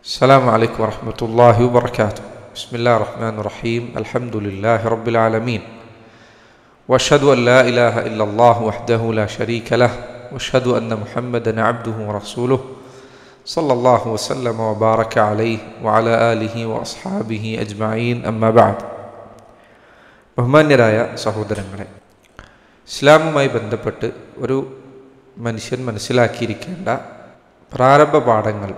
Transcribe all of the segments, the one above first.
السلام عليكم ورحمة الله وبركاته. بسم الله الرحمن الرحيم. الحمد لله رب العالمين، وأشهد أن لا إله إلا الله وحده لا شريك له، وأشهد أن محمدا عبده ورسوله صلى الله وسلم وبارك عليه وعلى آله وأصحابه أجمعين. أما بعد. ബഹുമാന്യരായ സഹോദരങ്ങളെ, ഇസ്ലാമുമായി ബന്ധപ്പെട്ട് ഒരു മനുഷ്യൻ മനസ്സിലാക്കിയിരിക്കേണ്ട പ്രാരംഭ പാഠങ്ങൾ,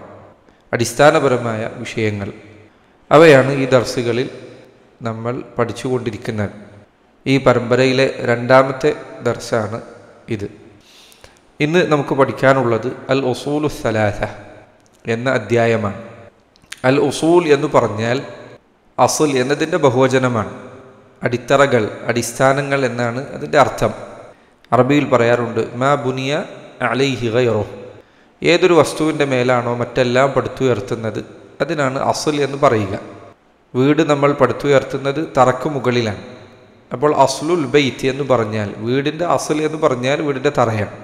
അടിസ്ഥാനപരമായ വിഷയങ്ങൾ, അവയാണ് ഈ ദർസുകളിൽ നമ്മൾ പഠിച്ചുകൊണ്ടിരിക്കുന്നത്. ഈ പരമ്പരയിലെ രണ്ടാമത്തെ ദർസാണ് ഇത്. ഇന്ന് നമുക്ക് പഠിക്കാനുള്ളത് അൽ ഉസൂലു സലാസ എന്ന അധ്യായമാണ്. അൽ ഉസൂൽ എന്ന് പറഞ്ഞാൽ അസുൽ എന്നതിൻ്റെ ബഹുവചനമാണ്. അടിത്തറകൾ, അടിസ്ഥാനങ്ങൾ എന്നാണ് അതിൻ്റെ അർത്ഥം. അറബിയിൽ പറയാറുണ്ട് മാ ബുനിയ അലൈഹി ഗൈറു. ഏതൊരു വസ്തുവിൻ്റെ മേലാണോ മറ്റെല്ലാം പടുത്തുയർത്തുന്നത് അതിനാണ് അസുൽ എന്ന് പറയുക. വീട് നമ്മൾ പടുത്തുയർത്തുന്നത് തറക്ക് മുകളിലാണ്. അപ്പോൾ അസ്ലുൽ ബൈത്ത് എന്ന് പറഞ്ഞാൽ, വീടിൻ്റെ അസുൽ എന്ന് പറഞ്ഞാൽ വീടിൻ്റെ തറയാണ്.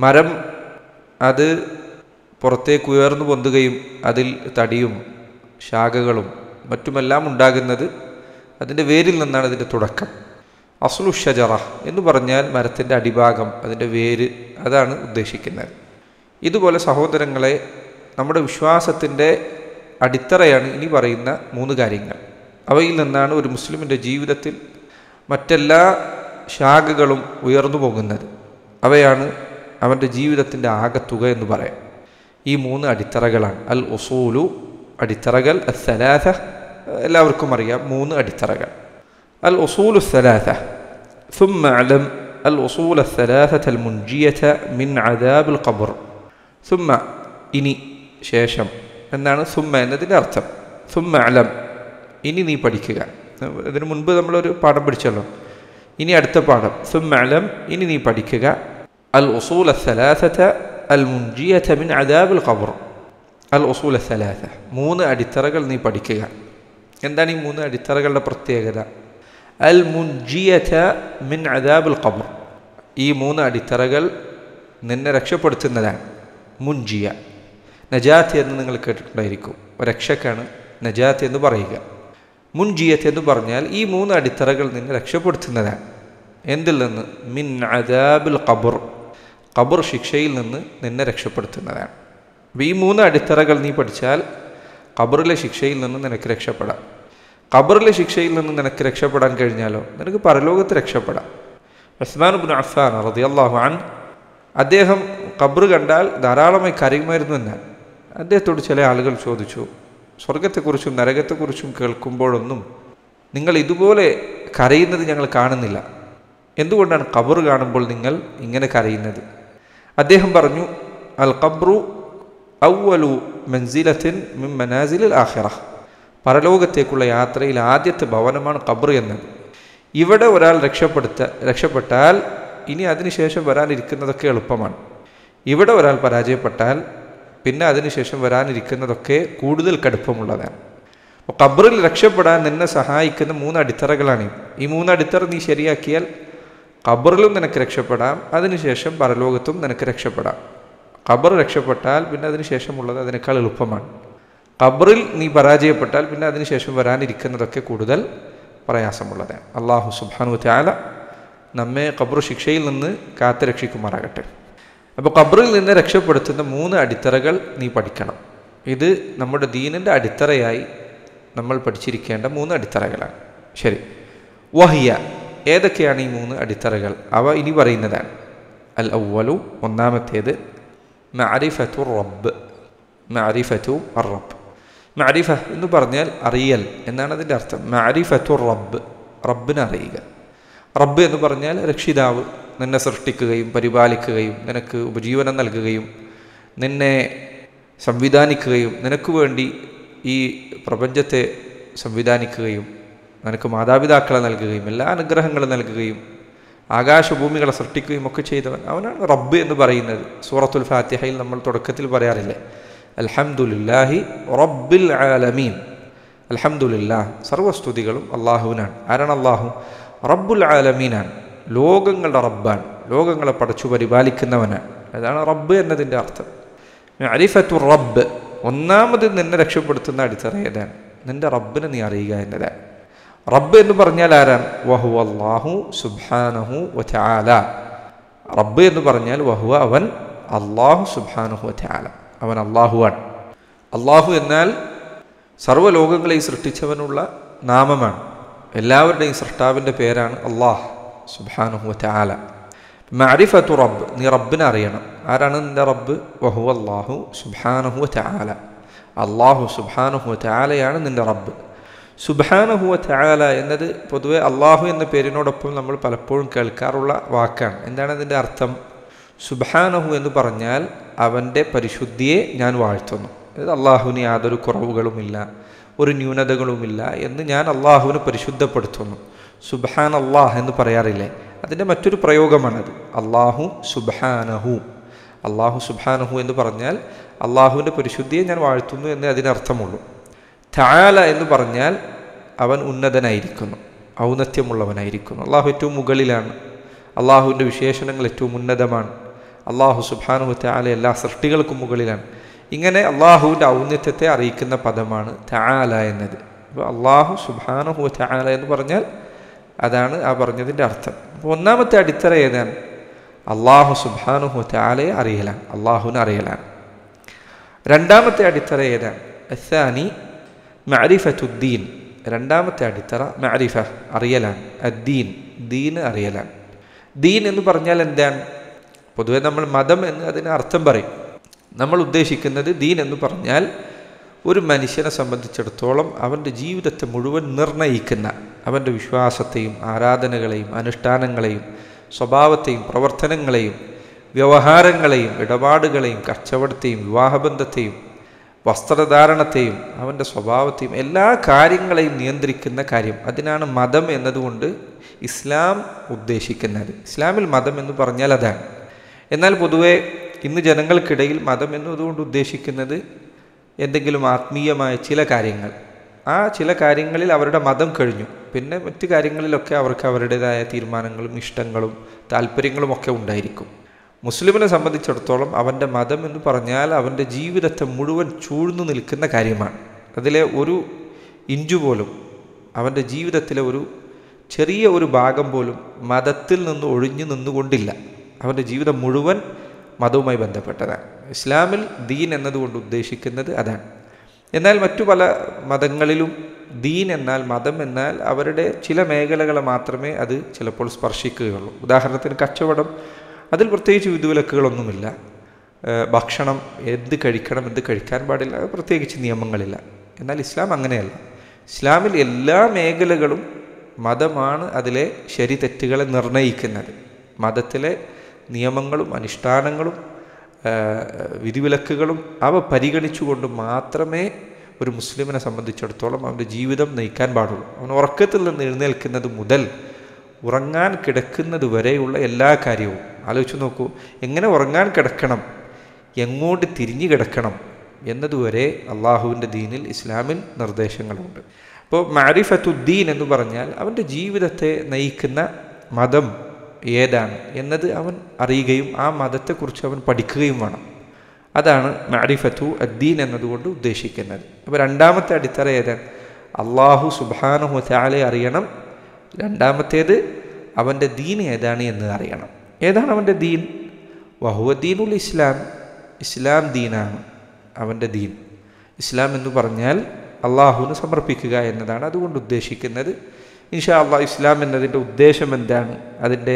മരം അത് പുറത്തേക്ക് ഉയർന്നു പൊന്തുകയും അതിൽ തടിയും ശാഖകളും മറ്റുമെല്ലാം ഉണ്ടാകുന്നത് അതിൻ്റെ വേരിൽ നിന്നാണ് അതിൻ്റെ തുടക്കം. അസ്ലു ഷജറ എന്ന് പറഞ്ഞാൽ മരത്തിൻ്റെ അടിഭാഗം, അതിൻ്റെ വേര്, അതാണ് ഉദ്ദേശിക്കുന്നത്. ഇതുപോലെ സഹോദരങ്ങളെ, നമ്മുടെ വിശ്വാസത്തിൻ്റെ അടിത്തറയാണ് ഇനി പറയുന്ന 3 കാര്യങ്ങൾ. അവയിൽ നിന്നാണ് ഒരു മുസ്ലിമിൻ്റെ ജീവിതത്തിൽ മറ്റെല്ലാ ശാഖകളും ഉയർന്നു പോകുന്നത്. അവയാണ് അവൻ്റെ ജീവിതത്തിൻ്റെ ആകത്തുക എന്ന് പറയാം. ഈ 3 അടിത്തറകളാണ് അൽ ഉസൂലു, അടിത്തറകൾ. അസ്സലാസ എല്ലാവർക്കും അറിയാം, 3 അടിത്തറകൾ. അൽ ഉസൂലു സലാസ. ثم اعلم الأصول الثلاثة المنجية من عذاب القبر. ثم ഇനി, ശേഷം എന്നാണ് ثم എന്നതിൻ്റെ അർത്ഥം. ثم اعلم ഇനി നീ പഠിക്കുക. ഇതിനു മുൻപ് നമ്മളൊരു പാഠം പഠിച്ചല്ലോ. ഇനി അടുത്ത പാഠം ثم اعلم ഇനി നീ പഠിക്കുക. الأصول الثلاثة المنجية من عذاب القبر. الأصول الثلاثة 3 അടിത്തറകൾ നീ പഠിക്കുക. എന്താണ് ഈ 3 അടിത്തറകളുടെ പ്രത്യേകത? അൽ മുൻജിയത മിൻ അദാബിൽ ഖബർ. ഈ 3 അടിത്തറകൾ നിന്നെ രക്ഷപ്പെടുത്തുന്നതാണ്. മുൻജിയ, നജാത്ത് എന്ന് നിങ്ങൾ കേട്ടിട്ടുണ്ടായിരിക്കും. രക്ഷക്കാണ് നജാത്ത് എന്ന് പറയുക. മുൻജിയത്ത് എന്ന് പറഞ്ഞാൽ ഈ 3 അടിത്തറകൾ നിന്നെ രക്ഷപ്പെടുത്തുന്നതാണ്. എന്തിൽ നിന്ന്? മിൻ അദാബിൽ ഖബർ. ഖബർ ശിക്ഷയിൽ നിന്ന് നിന്നെ രക്ഷപ്പെടുത്തുന്നതാണ്. അപ്പോൾ ഈ 3 അടിത്തറകൾ നീ പഠിച്ചാൽ ഖബറിലെ ശിക്ഷയിൽ നിന്ന് നിനക്ക് രക്ഷപ്പെടാം. ഖബറിലെ ശിക്ഷയിൽ നിന്ന് നിനക്ക് രക്ഷപ്പെടാൻ കഴിഞ്ഞാലോ നിനക്ക് പരലോകത്ത് രക്ഷപ്പെടാം. ഉസ്മാൻ ഇബ്നു അഫ്ഫാൻ റളിയല്ലാഹു അൻഹു, അദ്ദേഹം ഖബർ കണ്ടാൽ ധാരാളമായി കരയുമായിരുന്നു എന്നാണ്. അദ്ദേഹത്തോട് ചില ആളുകൾ ചോദിച്ചു, സ്വർഗത്തെക്കുറിച്ചും നരകത്തെക്കുറിച്ചും കേൾക്കുമ്പോഴൊന്നും നിങ്ങൾ ഇതുപോലെ കരയുന്നത് ഞങ്ങൾ കാണുന്നില്ല. എന്തുകൊണ്ടാണ് ഖബർ കാണുമ്പോൾ നിങ്ങൾ ഇങ്ങനെ കരയുന്നത്? അദ്ദേഹം പറഞ്ഞു, അൽ ഖബ്റു അവ്വലു മൻസിലത്തിൻ മിൻ മനാസിലിൽ ആഖിറ. പരലോകത്തേക്കുള്ള യാത്രയിൽ ആദ്യത്തെ ഭവനമാണ് ഖബർ എന്നത്. ഇവിടെ ഒരാൾ രക്ഷപ്പെട്ടാൽ ഇനി അതിനുശേഷം വരാനിരിക്കുന്നതൊക്കെ എളുപ്പമാണ്. ഇവിടെ ഒരാൾ പരാജയപ്പെട്ടാൽ പിന്നെ അതിനുശേഷം വരാനിരിക്കുന്നതൊക്കെ കൂടുതൽ കടുപ്പമുള്ളതാണ്. അപ്പോൾ ഖബറിൽ രക്ഷപ്പെടാൻ നിന്നെ സഹായിക്കുന്ന 3 അടിത്തറകളാണ്. ഈ 3 അടിത്തറ നീ ശരിയാക്കിയാൽ ഖബറിലും നിനക്ക് രക്ഷപ്പെടാം, അതിനുശേഷം പരലോകത്തും നിനക്ക് രക്ഷപ്പെടാം. ഖബർ രക്ഷപ്പെട്ടാൽ പിന്നെ അതിനുശേഷമുള്ളത് അതിനേക്കാൾ എളുപ്പമാണ്. ഖബറിൽ നീ പരാജയപ്പെട്ടാൽ പിന്നെ അതിനുശേഷം വരാനിരിക്കുന്നതൊക്കെ കൂടുതൽ പ്രയാസമുള്ളതാണ്. അല്ലാഹു സുബ്ഹാനഹു വ തആല നമ്മെ ഖബർ ശിക്ഷയിൽ നിന്ന് കാത്ത് രക്ഷിക്കുമാറാകട്ടെ. അപ്പോൾ ഖബറിൽ നിന്ന് രക്ഷപ്പെടുത്തുന്ന 3 അടിത്തറകൾ നീ പഠിക്കണം. ഇത് നമ്മുടെ ദീനിൻ്റെ അടിത്തറയായി നമ്മൾ പഠിച്ചിരിക്കേണ്ട 3 അടിത്തറകളാണ്. ശരി, വഹിയ ഏതൊക്കെയാണ് ഈ 3 അടിത്തറകൾ? അവ ഇനി പറയുന്നതാണ്. അൽ അവ്വലു, ഒന്നാമത്തേത്, മഅരിഫത്തു റബ്ബ്. മഅരിഫത്തു അർ-റബ്ബ്. മഅരിഫ എന്ന് പറഞ്ഞാൽ അറിയൽ എന്നാണ് അതിൻ്റെ അർത്ഥം. മഅരിഫത്തു റബ്ബ്, റബ്ബിനെ അറിയുക. റബ്ബ് എന്ന് പറഞ്ഞാൽ രക്ഷിതാവ്, നിന്നെ സൃഷ്ടിക്കുകയും പരിപാലിക്കുകയും നിനക്ക് ഉപജീവനം നൽകുകയും നിന്നെ സംവിധാനിക്കുകയും നിനക്ക് വേണ്ടി ഈ പ്രപഞ്ചത്തെ സംവിധാനിക്കുകയും നിനക്ക് മാതാപിതാക്കളെ നൽകുകയും എല്ലാ അനുഗ്രഹങ്ങളും നൽകുകയും ആകാശഭൂമികളെ സൃഷ്ടിക്കുകയും ഒക്കെ ചെയ്തവൻ, അവനാണ് റബ്ബ് എന്ന് പറയുന്നത്. സൂറത്തുൽ ഫാത്തിഹയിൽ നമ്മൾ തുടക്കത്തിൽ പറയാറില്ലേ, അൽഹംദുലില്ലാഹി റബ്ബിൽ ആലമീൻ. അൽഹംദുലില്ലാഹ്, സർവസ്തുതികളും അള്ളാഹുവിനാണ്. ആരാണ് അള്ളാഹു? റബ്ബുൽ ആലമീനാണ്, ലോകങ്ങളുടെ റബ്ബാണ്, ലോകങ്ങളെ പടച്ചു പരിപാലിക്കുന്നവനാണ്. അതാണ് റബ്ബ് എന്നതിൻ്റെ അർത്ഥം. മഅരിഫത്തു റബ്ബ്, ഒന്നാമത് നിന്നെ രക്ഷപ്പെടുത്തുന്ന അടിത്തറ ഏതാണ്? നിന്റെ റബ്ബിനെ നീ അറിയുക എന്നതാണ്. റബ്ബ് എന്ന് പറഞ്ഞാൽ ആരാണ്? വഹുവ അല്ലാഹു സുബ്ഹാനഹു വതആല. റബ്ബ് എന്ന് പറഞ്ഞാൽ വഹുവ അവൻ, അല്ലാഹു സുബ്ഹാനഹു വതആല അവൻ അല്ലാഹുവാണ്. അല്ലാഹു എന്നാൽ സർവ്വലോകങ്ങളെയും സൃഷ്ടിച്ചവനുള്ള നാമമാണ്. എല്ലാവരുടെയും സൃഷ്ടാവിൻ്റെ പേരാണ് അല്ലാഹ് സുബ്ഹാനഹു വതആല. മഅരിഫത്തു റബ്ബ്, നീ റബ്ബിനെ അറിയണം. ആരാണ് നിന്റെ റബ്ബ്? വഹുവ അല്ലാഹു സുബ്ഹാനഹു വതആല. അല്ലാഹു സുബ്ഹാനഹു വതആലയാണ് നിന്റെ റബ്ബ്. സുബ്ഹാനഹു വതആല എന്നത് പൊതുവെ അല്ലാഹു എന്ന പേരിനോടൊപ്പം നമ്മൾ പലപ്പോഴും കേൾക്കാറുള്ള വാക്കാണ്. എന്താണ് അതിൻ്റെ അർത്ഥം? സുബ്ഹാനഹു എന്ന് പറഞ്ഞാൽ അവൻ്റെ പരിശുദ്ധിയെ ഞാൻ വാഴ്ത്തുന്നു. അതായത് അള്ളാഹുവിന് യാതൊരു കുറവുകളുമില്ല, ഒരു ന്യൂനതകളുമില്ല എന്ന് ഞാൻ അള്ളാഹുവിനെ പരിശുദ്ധപ്പെടുത്തുന്നു. സുബ്ഹാൻ അല്ലാഹ് എന്ന് പറയാറില്ലേ? അതിൻ്റെ മറ്റൊരു പ്രയോഗമാണത്. അല്ലാഹു സുബ്ഹാനഹു. അല്ലാഹു സുബ്ഹാനഹു എന്ന് പറഞ്ഞാൽ അള്ളാഹുവിൻ്റെ പരിശുദ്ധിയെ ഞാൻ വാഴ്ത്തുന്നു എന്ന് അതിനർത്ഥമുള്ളൂ. തആല എന്ന് പറഞ്ഞാൽ അവൻ ഉന്നതനായിരിക്കുന്നു, ഔന്നത്യമുള്ളവനായിരിക്കുന്നു. അള്ളാഹു ഏറ്റവും മുകളിലാണ്. അള്ളാഹുവിൻ്റെ വിശേഷണങ്ങൾ ഏറ്റവും ഉന്നതമാണ്. അള്ളാഹു സുബ്ഹാനഹു തആല എല്ലാ സൃഷ്ടികൾക്കും മുകളിലാണ്. ഇങ്ങനെ അള്ളാഹുവിൻ്റെ ഔന്നത്യത്തെ അറിയിക്കുന്ന പദമാണ് തആല എന്നത്. അപ്പോൾ അള്ളാഹു സുബ്ഹാനഹു തആല എന്ന് പറഞ്ഞാൽ അതാണ് ആ പറഞ്ഞതിൻ്റെ അർത്ഥം. അപ്പോൾ ഒന്നാമത്തെ അടിത്തറ ഏതാണ്? അള്ളാഹു സുബ്ഹാനഹു തആലയെ അറിയലാണ്, അള്ളാഹുവിനെ അറിയലാണ്. രണ്ടാമത്തെ അടിത്തറ ഏതാണ്? അസ്സാനി മഅരിഫത്തുദ്ദീൻ. രണ്ടാമത്തെ അടിത്തറ മഅരിഫ, അറിയലാണ്. അദ്ദീൻ, ദീന് അറിയലാണ്. ദീൻ എന്ന് പറഞ്ഞാൽ എന്താണ്? പൊതുവെ നമ്മൾ മതം എന്ന് അതിന് അർത്ഥം പറയും. നമ്മൾ ഉദ്ദേശിക്കുന്നത് ദീൻ എന്ന് പറഞ്ഞാൽ ഒരു മനുഷ്യനെ സംബന്ധിച്ചിടത്തോളം അവൻ്റെ ജീവിതത്തെ മുഴുവൻ നിർണ്ണയിക്കുന്ന, അവൻ്റെ വിശ്വാസത്തെയും ആരാധനകളെയും അനുഷ്ഠാനങ്ങളെയും സ്വഭാവത്തെയും പ്രവർത്തനങ്ങളെയും വ്യവഹാരങ്ങളെയും ഇടപാടുകളെയും കച്ചവടത്തെയും വിവാഹബന്ധത്തെയും വസ്ത്രധാരണത്തെയും അവൻ്റെ സ്വഭാവത്തെയും എല്ലാ കാര്യങ്ങളെയും നിയന്ത്രിക്കുന്ന കാര്യം, അതിനാണ് മതം എന്നതുകൊണ്ട് ഇസ്ലാം ഉദ്ദേശിക്കുന്നത്. ഇസ്ലാമിൽ മതം എന്ന് പറഞ്ഞാൽ അതാണ്. എന്നാൽ പൊതുവെ ഇന്ന് ജനങ്ങൾക്കിടയിൽ മതം എന്നതുകൊണ്ട് ഉദ്ദേശിക്കുന്നത് എന്തെങ്കിലും ആത്മീയമായ ചില കാര്യങ്ങൾ, ആ ചില കാര്യങ്ങളിൽ അവരുടെ മതം കഴിഞ്ഞു. പിന്നെ മറ്റു കാര്യങ്ങളിലൊക്കെ അവർക്ക് അവരുടേതായ തീരുമാനങ്ങളും ഇഷ്ടങ്ങളും താല്പര്യങ്ങളും ഒക്കെ ഉണ്ടായിരിക്കും. മുസ്ലിമിനെ സംബന്ധിച്ചിടത്തോളം അവൻ്റെ മതം എന്ന് പറഞ്ഞാൽ അവൻ്റെ ജീവിതത്തെ മുഴുവൻ ചൂഴ്ന്നു നിൽക്കുന്ന കാര്യമാണ്. അതിലെ ഒരു ഇഞ്ചു പോലും, അവൻ്റെ ജീവിതത്തിലെ ഒരു ചെറിയ ഒരു ഭാഗം പോലും മതത്തിൽ നിന്ന് ഒഴിഞ്ഞു നിന്നുകൊണ്ടില്ല. അവൻ്റെ ജീവിതം മുഴുവൻ മതവുമായി ബന്ധപ്പെട്ടതാണ്. ഇസ്ലാമിൽ ദീൻ എന്നതുകൊണ്ട് ഉദ്ദേശിക്കുന്നത് അതാണ്. എന്നാൽ മറ്റു പല മതങ്ങളിലും ദീൻ എന്നാൽ, മതം എന്നാൽ അവരുടെ ചില മേഖലകളെ മാത്രമേ അത് ചിലപ്പോൾ സ്പർശിക്കുകയുള്ളൂ. ഉദാഹരണത്തിന് കച്ചവടം, അതിൽ പ്രത്യേകിച്ച് വിധിവിലക്കുകളൊന്നുമില്ല. ഭക്ഷണം, എന്ത് കഴിക്കണം എന്ത് കഴിക്കാൻ പാടില്ല, പ്രത്യേകിച്ച് നിയമങ്ങളില്ല. എന്നാൽ ഇസ്ലാം അങ്ങനെയല്ല. ഇസ്ലാമിൽ എല്ലാ മേഖലകളും മതമാണ് അതിലെ ശരി തെറ്റുകളെ നിർണ്ണയിക്കുന്നത്. മതത്തിലെ നിയമങ്ങളും അനുഷ്ഠാനങ്ങളും വിധിവിലക്കുകളും അവ പരിഗണിച്ചുകൊണ്ട് മാത്രമേ ഒരു മുസ്ലിമിനെ സംബന്ധിച്ചിടത്തോളം അവൻ്റെ ജീവിതം നയിക്കാൻ പാടുള്ളൂ. അവൻ ഉറക്കത്തിൽ നിന്ന് എഴുന്നേൽക്കുന്നത് മുതൽ ഉറങ്ങാൻ കിടക്കുന്നത് വരെയുള്ള എല്ലാ കാര്യവും ആലോചിച്ച് നോക്കൂ. എങ്ങനെ ഉറങ്ങാൻ കിടക്കണം, എങ്ങോട്ട് തിരിഞ്ഞു കിടക്കണം എന്നതുവരെ അള്ളാഹുവിൻ്റെ ദീനിൽ, ഇസ്ലാമിൽ നിർദ്ദേശങ്ങളുണ്ട്. അപ്പോൾ മഅരിഫത്തുദ്ദീൻ എന്ന് പറഞ്ഞാൽ അവൻ്റെ ജീവിതത്തെ നയിക്കുന്ന മതം ഏതാണ് എന്നത് അവൻ അറിയുകയും ആ മതത്തെക്കുറിച്ച് അവൻ പഠിക്കുകയും വേണം. അതാണ് മഅരിഫത്തു അദ്ദീൻ എന്നതുകൊണ്ട് ഉദ്ദേശിക്കുന്നത്. അപ്പോൾ രണ്ടാമത്തെ അടിത്തറ ഏതാണ്? അള്ളാഹു സുബ്ഹാനഹു വതആലയെ അറിയണം. രണ്ടാമത്തേത് അവൻ്റെ ദീൻ ഏതാണ് എന്ന് അറിയണം. ഏതാണ് അവൻ്റെ ദീൻ? വഹുവ ദീനുൽ ഇസ്ലാം. ഇസ്ലാം ദീനാണ് അവൻ്റെ ദീൻ. ഇസ്ലാം എന്ന് പറഞ്ഞാൽ അള്ളാഹുവിന് സമർപ്പിക്കുക എന്നതാണ് അതുകൊണ്ട് ഉദ്ദേശിക്കുന്നത്. ഇൻഷാ അല്ലാഹ് ഇസ്ലാം എന്നതിൻ്റെ ഉദ്ദേശം എന്താണ്, അതിൻ്റെ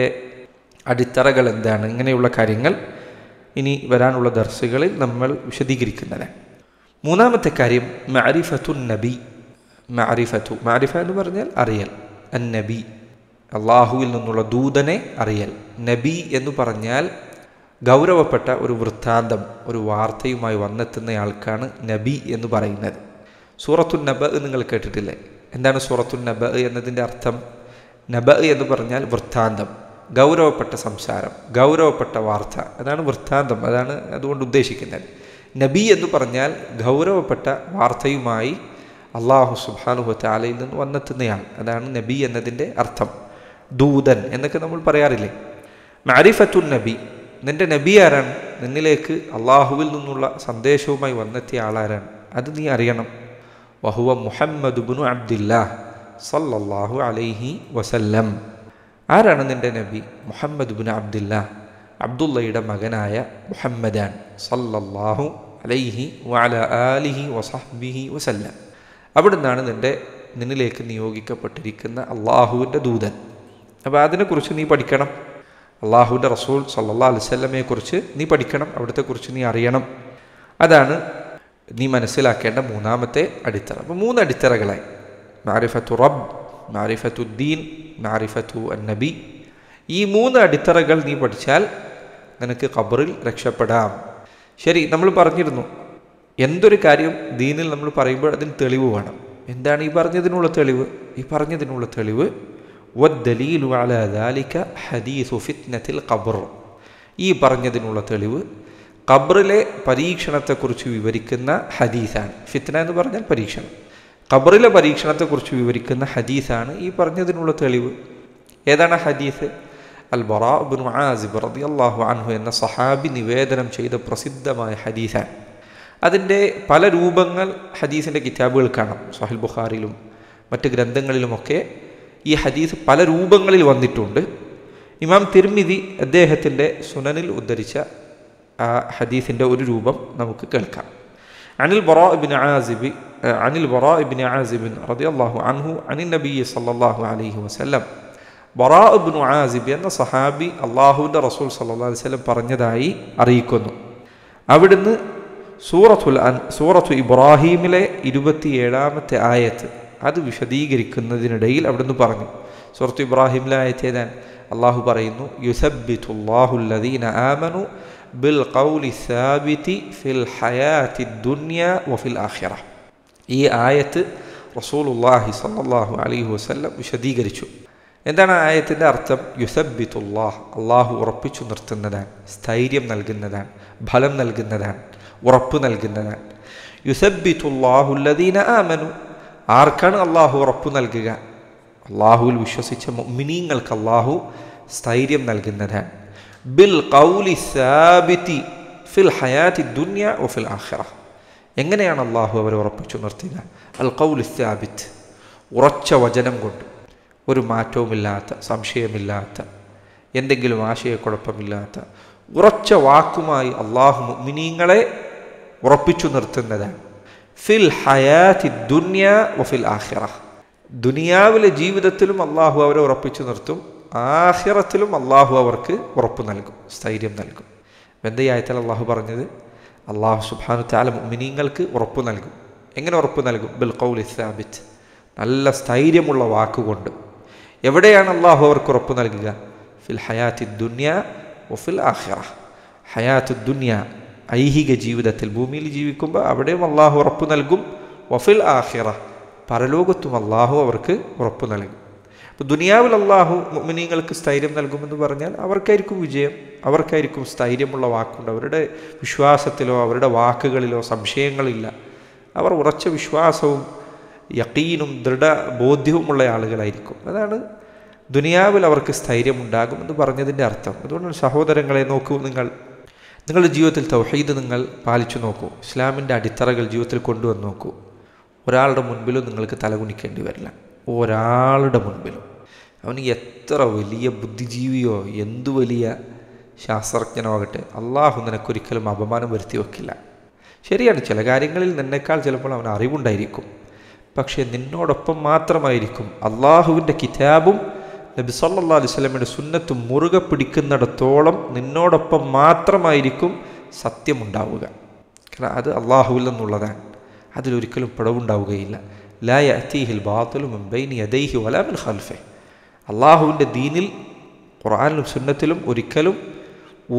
അടിത്തറകൾ എന്താണ്, ഇങ്ങനെയുള്ള കാര്യങ്ങൾ ഇനി വരാനുള്ള ദർസുകളിൽ നമ്മൾ വിശദീകരിക്കുന്നതാണ്. മൂന്നാമത്തെ കാര്യം മഅരിഫത്തുൻ നബി. മഅരിഫ എന്ന് പറഞ്ഞാൽ അറിയൽ. അൻ നബി, അള്ളാഹുവിൽ നിന്നുള്ള ദൂതനെ അറിയൽ. നബി എന്ന് പറഞ്ഞാൽ ഗൗരവപ്പെട്ട ഒരു വൃത്താന്തം, ഒരു വാർത്തയുമായി വന്നെത്തുന്നയാൾക്കാണ് നബി എന്ന് പറയുന്നത്. സൂറത്തുൻ നബ നിങ്ങൾ കേട്ടിട്ടില്ലേ? എന്താണ് സൂറത്തുൻ നബ എന്നതിൻ്റെ അർത്ഥം? നബ എന്ന് പറഞ്ഞാൽ വൃത്താന്തം, ഗൗരവപ്പെട്ട സംസാരം, ഗൗരവപ്പെട്ട വാർത്ത, അതാണ് വൃത്താന്തം, അതാണ് അതുകൊണ്ട് ഉദ്ദേശിക്കുന്നത്. നബി എന്ന് പറഞ്ഞാൽ ഗൗരവപ്പെട്ട വാർത്തയുമായി അള്ളാഹു സുബ്ഹാനഹു വതആലയിൽ നിന്ന് വന്നെത്തുന്നയാൾ, അതാണ് നബി എന്നതിൻ്റെ അർത്ഥം. ദൂതൻ എന്നൊക്കെ നമ്മൾ പറയാറില്ലേ? മഅരിഫത്തുൻ നബി, നിൻ്റെ നബി ആരാണ്? നിന്നിലേക്ക് അള്ളാഹുവിൽ നിന്നുള്ള സന്ദേശവുമായി വന്നെത്തിയ ആളാരാണ്, അത് നീ അറിയണം. വഹുവ മുഹമ്മദ് ഇബ്നു അബ്ദില്ലാഹ് സല്ലല്ലാഹു അലൈഹി വസല്ലം. ആരാണ് നിൻ്റെ നബി? മുഹമ്മദ് ഇബ്നു അബ്ദില്ലാഹ്, അബ്ദുള്ളയുടെ മകനായ മുഹമ്മദാൻ സല്ലല്ലാഹു അലൈഹി വഅല ആലിഹി വസഹ്ബിഹി വസല്ലം. അവിടുന്നാണ് നിന്നിലേക്ക് നിയോഗിക്കപ്പെട്ടിരിക്കുന്ന അള്ളാഹുവിൻ്റെ ദൂതൻ. അപ്പോൾ അതിനെക്കുറിച്ച് നീ പഠിക്കണം. അള്ളാഹുവിൻ്റെ റസൂൽ സല്ലല്ലാഹു അലൈഹി വസല്ലമയെക്കുറിച്ച് നീ പഠിക്കണം, അവിടുത്തെക്കുറിച്ച് നീ അറിയണം. അതാണ് നീ മനസ്സിലാക്കേണ്ട മൂന്നാമത്തെ അടിത്തറ. അപ്പോൾ 3 അടിത്തറകളായി: മാരിഫത്തു റബ്ബ്, മാരിഫത്തു ദീൻ, മാരിഫത്തു അന്നബി. ഈ 3 അടിത്തറകൾ നീ പഠിച്ചാൽ നിനക്ക് ഖബറിൽ രക്ഷപ്പെടാം. ശരി, നമ്മൾ പറഞ്ഞിരുന്നു എന്തൊരു കാര്യം ദീനിൽ നമ്മൾ പറയുമ്പോൾ അതിന് തെളിവ് വേണം. എന്താണ് ഈ പറഞ്ഞതിനുള്ള തെളിവ്? ഈ പറഞ്ഞതിനുള്ള തെളിവ് വദ്ദലീലു അലാ ദാലിക ഹദീസു ഫിത്നത്തിൽ ഖബർ. ഈ പറഞ്ഞതിനുള്ള തെളിവ് ഖബറിലെ പരീക്ഷണത്തെക്കുറിച്ച് വിവരിക്കുന്ന ഹദീസാണ്. ഫിത്ന എന്ന് പറഞ്ഞാൽ പരീക്ഷണം. ഖബറിലെ പരീക്ഷണത്തെക്കുറിച്ച് വിവരിക്കുന്ന ഹദീസാണ് ഈ പറഞ്ഞതിനുള്ള തെളിവ്. ഏതാണ് ഹദീസ്? അൽ ബറാ ഇബ്നു ആസിബ് റളിയല്ലാഹു അൻഹു എന്ന സഹാബി നിവേദനം ചെയ്ത പ്രസിദ്ധമായ ഹദീസാണ്. അതിൻ്റെ പല രൂപങ്ങൾ ഹദീസിൻ്റെ കിതാബുകൾ കാണാം. സ്വഹീഹ് ബുഖാരിയിലും മറ്റ് ഗ്രന്ഥങ്ങളിലുമൊക്കെ ഈ ഹദീസ് പല രൂപങ്ങളിൽ വന്നിട്ടുണ്ട്. ഇമാം തിർമിദി അദ്ദേഹത്തിൻ്റെ സുനനിൽ ഉദ്ധരിച്ച ആ ഹദീസിൻ്റെ ഒരു രൂപം നമുക്ക് കേൾക്കാം. അനിൽ ബറാ ഇബ്നു ആസിബ് റളിയല്ലാഹു അൻഹു അനിൻ നബി സല്ലല്ലാഹു അലൈഹി വസല്ലം. ബറാ ഇബ്നു ആസിബ് എന്ന സഹാബി അള്ളാഹുവിൻ്റെ റസൂൽ സല്ലല്ലാഹു അലൈഹി വസല്ലം പറഞ്ഞതായി അറിയിക്കുന്നു. അവിടുന്ന് സൂറത്തു ഇബ്രാഹീമിലെ 27-ാമത്തെ ആയത്ത് അത് വിശദീകരിക്കുന്നതിനിടയിൽ അവിടുന്ന് പറഞ്ഞു. സൂറത്തു ഇബ്രാഹീമിലെ ആയത്ത് ഏതാണ്? അള്ളാഹു പറയുന്നു, യുസബ്ബിതുല്ലാഹു അല്ലദീന ആമനു ബിൽ ഖൗലി സാബിതി ഫിൽ ഹയാത്തി ദുനിയ വഫിൽ ആഖിറ. ഈ ആയത്ത് റസൂലുള്ളാഹി സ്വല്ലല്ലാഹു അലൈഹി വസല്ലം വിശദീകരിച്ചു. എന്താണ് ആയത്തിൻ്റെ അർത്ഥം? യുസബ്ബിതുല്ലാഹ്, അള്ളാഹു ഉറപ്പിച്ചു നിർത്തുന്നതാണ്, സ്ഥൈര്യം നൽകുന്നതാണ്, ഫലം നൽകുന്നതാണ്, ഉറപ്പ് നൽകുന്നതാണ്. യുസബ്ബിതുല്ലാഹു അല്ലദീന ആമനു, ആർക്കാണ് അള്ളാഹു ഉറപ്പ് നൽകുക? അള്ളാഹുവിൽ വിശ്വസിച്ച മുഅ്മിനീങ്ങൾക്ക് അള്ളാഹു സ്ഥൈര്യം നൽകുന്നതാണ്. ബിൽ ഖൗലി സാബിതി ഫിൽ ഹയാത്തി ദുനിയ വഫിൽ ആഖിറ. എങ്ങനെയാണ് അള്ളാഹു അവരെ ഉറപ്പിച്ചു നിർത്തുക? അൽ ഖൗലു സാബിത്ത്, ഉറച്ച വചനം കൊണ്ട്, ഒരു മാറ്റവുമില്ലാത്ത, സംശയമില്ലാത്ത, എന്തെങ്കിലും ആശയക്കുഴപ്പമില്ലാത്ത ഉറച്ച വാക്കുമായി അള്ളാഹു മുഅ്മിനീങ്ങളെ ഉറപ്പിച്ചു നിർത്തുന്നതാണ്. ഫിൽ ഹയാത്തി ദുനിയ വഫിൽ ആഖിറ, ദുനിയാവിലെ ജീവിതത്തിലും അള്ളാഹു അവരെ ഉറപ്പിച്ചു നിർത്തും, ആഖിറത്തിലും അള്ളാഹു അവർക്ക് ഉറപ്പ് നൽകും, സ്ഥൈര്യം നൽകും. എന്ത് ആയത്തിൽ അള്ളാഹു പറഞ്ഞത്? അള്ളാഹു സുബ്ഹാനഹു തആല മുഅ്മിനീങ്ങൾക്ക് ഉറപ്പ് നൽകും. എങ്ങനെ ഉറപ്പ് നൽകും? ബിൽ ഖൗലി സാബിത്ത്, നല്ല സ്ഥൈര്യമുള്ള വാക്കുകൊണ്ട്. എവിടെയാണ് അള്ളാഹു അവർക്ക് ഉറപ്പ് നൽകുക? ഫിൽ ഹയാത്തി ദുനിയ വഫിൽ ആഖിറ. ഹയാത്തു ദുനിയ, ഐഹിക ജീവിതത്തിൽ, ഭൂമിയിൽ ജീവിക്കുമ്പോൾ അവിടെയും അള്ളാഹു ഉറപ്പ് നൽകും. വഫിൽ ആഖിറ, പരലോകത്തും അള്ളാഹു അവർക്ക് ഉറപ്പ് നൽകും. അപ്പോൾ ദുനിയാവിൽ അള്ളാഹു മുഅ്മിനീങ്ങൾക്ക് സ്ഥൈര്യം നൽകുമെന്ന് പറഞ്ഞാൽ അവർക്കായിരിക്കും വിജയം, അവർക്കായിരിക്കും സ്ഥൈര്യമുള്ള വാക്കുണ്ട്. അവരുടെ വിശ്വാസത്തിലോ അവരുടെ വാക്കുകളിലോ സംശയങ്ങളില്ല. അവർ ഉറച്ച വിശ്വാസവും യഖീനും ദൃഢബോധ്യവുമുള്ള ആളുകളായിരിക്കും. അതാണ് ദുനിയാവിൽ അവർക്ക് സ്ഥൈര്യമുണ്ടാകുമെന്ന് പറഞ്ഞതിൻ്റെ അർത്ഥം. അതുകൊണ്ട് സഹോദരങ്ങളെ, നോക്കൂ, നിങ്ങളുടെ ജീവിതത്തിൽ തൗഹീദ് നിങ്ങൾ പാലിച്ചു നോക്കൂ. ഇസ്ലാമിൻ്റെ അടിത്തറകൾ ജീവിതത്തിൽ കൊണ്ടുവന്ന് നോക്കൂ. ഒരാളുടെ മുൻപിലും നിങ്ങൾക്ക് തലകുനിക്കേണ്ടി വരില്ല. ഒരാളുടെ മുൻപിലും. അവന് എത്ര വലിയ ബുദ്ധിജീവിയോ എന്തു വലിയ ശാസ്ത്രജ്ഞനോ ആകട്ടെ, അള്ളാഹു നിനക്കൊരിക്കലും അപമാനം വരുത്തി വെക്കില്ല. ശരിയാണ്, ചില കാര്യങ്ങളിൽ നിന്നേക്കാൾ ചിലപ്പോൾ അവന് അറിവുണ്ടായിരിക്കും. പക്ഷേ നിന്നോടൊപ്പം മാത്രമായിരിക്കും. അള്ളാഹുവിൻ്റെ കിതാബും നബി സല്ലല്ലാഹു അലൈഹി വസല്ലമയുടെ സുന്നത്തും മുറുകെ പിടിക്കുന്നിടത്തോളം നിന്നോടൊപ്പം മാത്രമായിരിക്കും സത്യമുണ്ടാവുക. കാരണം അത് അള്ളാഹുവിൽ നിന്നുള്ളതാണ്. അതിലൊരിക്കലും പിഴവുണ്ടാവുകയില്ല. ലാ യഅതീഹിൽ ബാതിലു മിൻ ബൈനി യദൈഹി വലാ മിൻ ഖൽഫിഹി. അള്ളാഹുവിൻ്റെ ദീനിൽ, ഖുർആനിലും സുന്നത്തിലും ഒരിക്കലും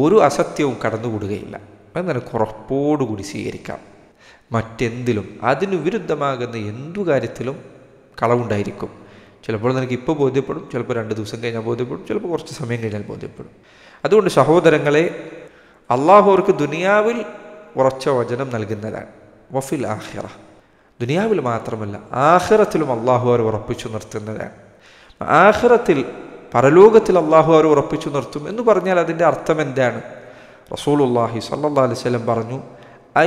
ഒരു അസത്യവും കടന്നുകൂടുകയില്ല. അത് നിനക്ക് ഉറപ്പോടുകൂടി സ്വീകരിക്കാം. മറ്റെന്തിലും, അതിനു വിരുദ്ധമാകുന്ന എന്തു കാര്യത്തിലും കളവുണ്ടായിരിക്കും. ചിലപ്പോൾ നിനക്ക് ഇപ്പോൾ ബോധ്യപ്പെടും, ചിലപ്പോൾ 2 ദിവസം കഴിഞ്ഞാൽ ബോധ്യപ്പെടും, ചിലപ്പോൾ കുറച്ച് സമയം കഴിഞ്ഞാൽ ബോധ്യപ്പെടും. അതുകൊണ്ട് സഹോദരങ്ങളെ, അള്ളാഹു അവർക്ക് ദുനിയാവിൽ ഉറച്ച വചനം നൽകുന്നതാണ്. വഫിൽ ആഖിറ, ദുനിയാവിൽ മാത്രമല്ല ആഖിറത്തിലും അള്ളാഹു അവർ ഉറപ്പിച്ചു നിർത്തുന്നതാണ്. ആഖിറത്തിൽ, പരലോകത്തിൽ അള്ളാഹു അവർ ഉറപ്പിച്ചു നിർത്തും എന്ന് പറഞ്ഞാൽ അതിൻ്റെ അർത്ഥം എന്താണ്? റസൂലുള്ളാഹി സ്വല്ലല്ലാഹു അലൈഹി വസല്ലം പറഞ്ഞു,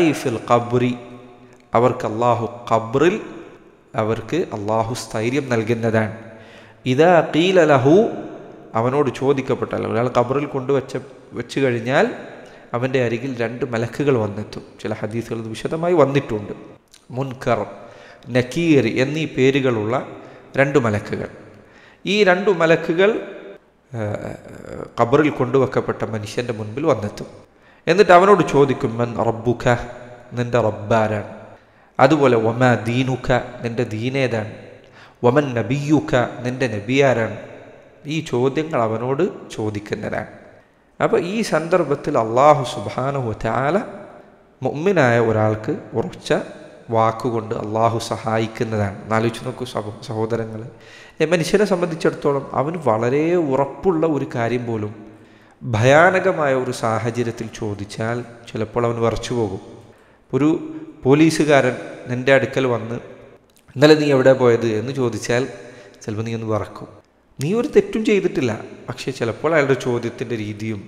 ഐ ഫിൽ ഖബ്രി, അവർക്ക് അള്ളാഹു ഖബ്റിൽ അവർക്ക് അള്ളാഹു സ്ഥൈര്യം നൽകുന്നതാണ്. ഇദാ ഖീല ലഹു, അവനോട് ചോദിക്കപ്പെട്ടാൽ, ഒരാൾ ഖബ്റിൽ വെച്ച് കഴിഞ്ഞാൽ അവൻ്റെ അരികിൽ 2 മലക്കുകൾ വന്നെത്തും. ചില ഹദീസുകൾ വിശദമായി വന്നിട്ടുണ്ട്. മുൻകർ, നക്കീർ എന്നീ പേരുകളുള്ള 2 മലക്കുകൾ. ഈ 2 മലക്കുകൾ ഖബ്റിൽ കൊണ്ടുവെക്കപ്പെട്ട മനുഷ്യൻ്റെ മുൻപിൽ വന്നെത്തും. എന്നിട്ട് അവനോട് ചോദിക്കും, മൻ റബ്ബുക, നിൻ്റെ റബ്ബാരാണ്. അതുപോലെ വമാ ദീനുക, നിൻ്റെ ദീനേതാണ്. വമൻ നബിയുക, നിൻ്റെ നബിയാരാണ്. ഈ ചോദ്യങ്ങൾ അവനോട് ചോദിക്കുന്നതാണ്. അപ്പോൾ ഈ സന്ദർഭത്തിൽ അള്ളാഹു സുബ്ഹാനഹു വ തആല മുഅ്മിനായ ഒരാൾക്ക് ഉറച്ച വാക്കുകൊണ്ട് അള്ളാഹു സഹായിക്കുന്നതാണ്. ആലോചിച്ച് നോക്കൂ സഹോദരങ്ങൾ, മനുഷ്യനെ സംബന്ധിച്ചിടത്തോളം അവന് വളരെ ഉറപ്പുള്ള ഒരു കാര്യം പോലും ഭയാനകമായ ഒരു സാഹചര്യത്തിൽ ചോദിച്ചാൽ ചിലപ്പോൾ അവൻ വിറച്ചു പോകും. ഒരു പോലീസുകാരൻ നിൻ്റെ അടുക്കൽ വന്ന് ഇന്നലെ നീ എവിടെ പോയത് എന്ന് ചോദിച്ചാൽ ചിലപ്പോൾ നീ ഒന്ന് വിറക്കും. നീ ഒരു തെറ്റും ചെയ്തിട്ടില്ല, പക്ഷേ ചിലപ്പോൾ അയാളുടെ ചോദ്യത്തിൻ്റെ രീതിയും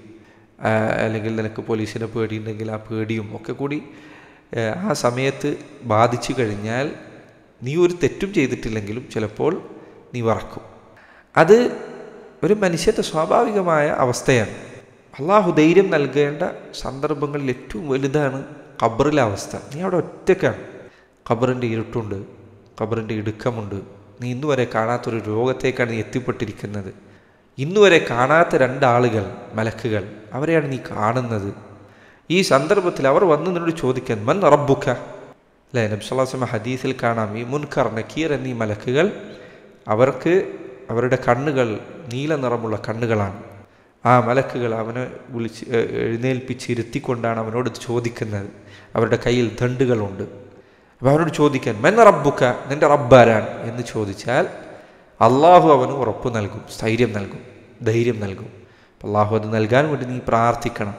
അല്ലെങ്കിൽ നിനക്ക് പോലീസിനെ പേടിയുണ്ടെങ്കിൽ ആ പേടിയും ഒക്കെ കൂടി ആ സമയത്ത് ബാധിച്ചു കഴിഞ്ഞാൽ നീ ഒരു തെറ്റും ചെയ്തിട്ടില്ലെങ്കിലും ചിലപ്പോൾ നീ വിറക്കും. അത് ഒരു മനുഷ്യൻ്റെ സ്വാഭാവികമായ അവസ്ഥയാണ്. അള്ളാഹു ധൈര്യം നൽകേണ്ട സന്ദർഭങ്ങളിൽ ഏറ്റവും വലുതാണ് ഖബറിലെ അവസ്ഥ. നീ അവിടെ ഒറ്റയ്ക്കാണ്. ഖബറിൻ്റെ ഇരുട്ടുണ്ട്, ഖബറിൻ്റെ ഇടുക്കമുണ്ട്. നീ ഇന്നുവരെ കാണാത്തൊരു രോഗത്തേക്കാണ് നീ എത്തിപ്പെട്ടിരിക്കുന്നത്. ഇന്നുവരെ കാണാത്ത 2 ആളുകൾ, മലക്കുകൾ, അവരെയാണ് നീ കാണുന്നത്. ഈ സന്ദർഭത്തിൽ അവർ വന്ന് നിന്നോട് ചോദിക്കാൻ, മൻ റബ്ബുക, അല്ലേ? നബി സല്ലല്ലാഹു അലൈഹി വസല്ലം ഹദീസിൽ കാണാം, ഈ മുൻകർ, നക്കീർ എന്നീ മലക്കുകൾ അവർക്ക് അവരുടെ കണ്ണുകൾ നീല നിറമുള്ള കണ്ണുകളാണ്. ആ മലക്കുകൾ അവനെ എഴുന്നേൽപ്പിച്ചിരുത്തിക്കൊണ്ടാണ് അവനോട് ചോദിക്കുന്നത്. അവരുടെ കയ്യിൽ ദണ്ഡുകളുണ്ട്. അപ്പോൾ അവനോട് ചോദിക്കാൻ, മൻ റബ്ബുക, നിൻ്റെ റബ്ബാരാണ് എന്ന് ചോദിച്ചാൽ അള്ളാഹു അവന് ഉറപ്പ് നൽകും, സ്ഥൈര്യം നൽകും, ധൈര്യം നൽകും. അള്ളാഹു അത് നൽകാൻ വേണ്ടി നീ പ്രാർത്ഥിക്കണം.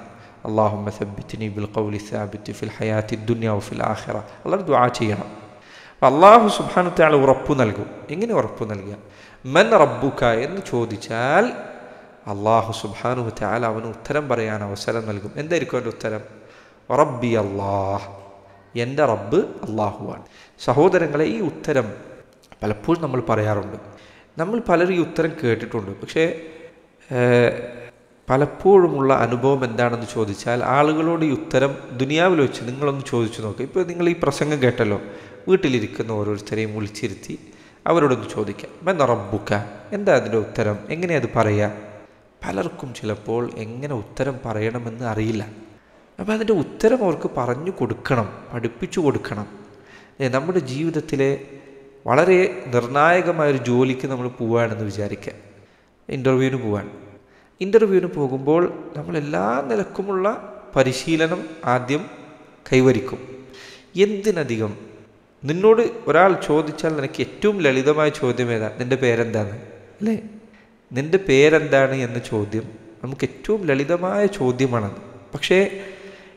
അല്ലാഹുമ്മ സബ്ബിത്നി ബിൽ ഖൗലി സാബിത്ത് ഫിൽ ഹയാത്തി ദുനിയ വഫിൽ ആഖിറ, അല്ലാഹു ദുആ ചെയ്യണം. അപ്പോൾ അള്ളാഹു സുബ്ഹാനഹു വതആല ഉറപ്പ് നൽകും. എങ്ങനെ ഉറപ്പ് നൽകുക? മൻ റബ്ബുക എന്ന് ചോദിച്ചാൽ അള്ളാഹു സുബ്ഹാനഹു വതആല അവന് ഉത്തരം പറയാൻ അവസരം നൽകും. എന്തായിരിക്കും അവൻ്റെ ഉത്തരം? റബ്ബി അല്ലാഹ്, എൻ്റെ റബ്ബ് അള്ളാഹുവാണ്. സഹോദരങ്ങളെ, ഈ ഉത്തരം പലപ്പോഴും നമ്മൾ പറയാറുണ്ട്. നമ്മൾ പലരും ഈ ഉത്തരം കേട്ടിട്ടുണ്ട്. പക്ഷേ പലപ്പോഴുമുള്ള അനുഭവം എന്താണെന്ന് ചോദിച്ചാൽ, ആളുകളോട് ഈ ഉത്തരം ദുനിയാവിൽ വെച്ച് നിങ്ങളൊന്ന് ചോദിച്ചു നോക്കുക. ഇപ്പോൾ നിങ്ങൾ ഈ പ്രസംഗം കേട്ടല്ലോ, വീട്ടിലിരിക്കുന്ന ഓരോരുത്തരെയും വിളിച്ചിരുത്തി അവരോടൊന്ന് ചോദിക്കാം, മൻ റബ്ബുക, എന്താ അതിൻ്റെ ഉത്തരം, എങ്ങനെയത് പറയുക? പലർക്കും ചിലപ്പോൾ എങ്ങനെ ഉത്തരം പറയണമെന്ന് അറിയില്ല. അപ്പോൾ അതിൻ്റെ ഉത്തരം അവർക്ക് പറഞ്ഞു കൊടുക്കണം, പഠിപ്പിച്ചു കൊടുക്കണം. നമ്മുടെ ജീവിതത്തിലെ വളരെ നിർണായകമായൊരു ജോലിക്ക് നമ്മൾ പോവുകയാണെന്ന് വിചാരിക്കുക. ഇൻ്റർവ്യൂവിന് പോകുമ്പോൾ നമ്മൾ എല്ലാ നിലക്കുമുള്ള പരിശീലനം ആദ്യം കൈവരിക്കും. എന്തിനധികം നിന്നോട് ഒരാൾ ചോദിച്ചാൽ നിനക്ക് ഏറ്റവും ലളിതമായ ചോദ്യം ഏതാ? നിൻ്റെ പേരെന്താണ്, അല്ലേ? നിൻ്റെ പേരെന്താണ് എന്ന ചോദ്യം നമുക്ക് ഏറ്റവും ലളിതമായ ചോദ്യമാണത്. പക്ഷേ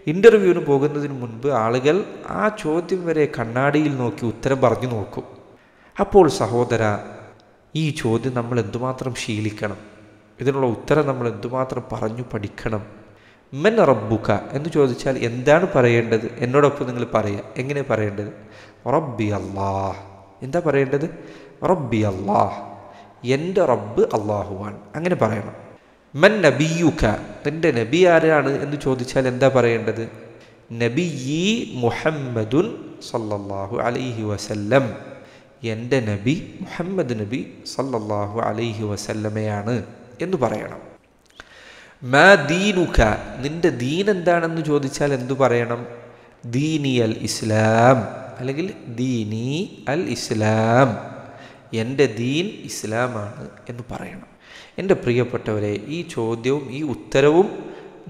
ഇൻ്റർവ്യൂവിന് പോകുന്നതിന് മുൻപ് ആളുകൾ ആ ചോദ്യം വരെ കണ്ണാടിയിൽ നോക്കി ഉത്തരം പറഞ്ഞു നോക്കും. അപ്പോൾ സഹോദര, ഈ ചോദ്യം നമ്മൾ എന്തുമാത്രം ശീലിക്കണം, ഇതിനുള്ള ഉത്തരം നമ്മൾ എന്തുമാത്രം പറഞ്ഞു പഠിക്കണം. മൻ റബ്ബുക എന്ന് ചോദിച്ചാൽ എന്താണ് പറയേണ്ടത്? എന്നോടൊപ്പം നിങ്ങൾ പറയുക. എങ്ങനെ പറയേണ്ടത്? റബ്ബി അല്ലാഹ്. എന്താ പറയേണ്ടത്? റബ്ബി അല്ലാഹ്, എൻ്റെ റബ്ബ് അള്ളാഹുവാണ്. അങ്ങനെ പറയണം. മൻ നബിയുക, നിൻ്റെ നബി ആരാണ് എന്ന് ചോദിച്ചാൽ എന്താ പറയേണ്ടത്? നബിയി മുഹമ്മദുൻ സല്ലല്ലാഹു അലൈഹി വസല്ലം, എൻ്റെ നബി മുഹമ്മദ് നബി സല്ലല്ലാഹു അലൈഹി വസല്ലമയാണ് എന്ന് പറയണം. മാ ദീനുക, നിൻ്റെ ദീൻ എന്താണെന്ന് ചോദിച്ചാൽ എന്തു പറയണം? ദീനി അൽ ഇസ്ലാം, അല്ലെങ്കിൽ ദീനി അൽ ഇസ്ലാം, എൻ്റെ ദീൻ ഇസ്ലാമാണ് എന്ന് പറയണം. എൻ്റെ പ്രിയപ്പെട്ടവരെ, ഈ ചോദ്യവും ഈ ഉത്തരവും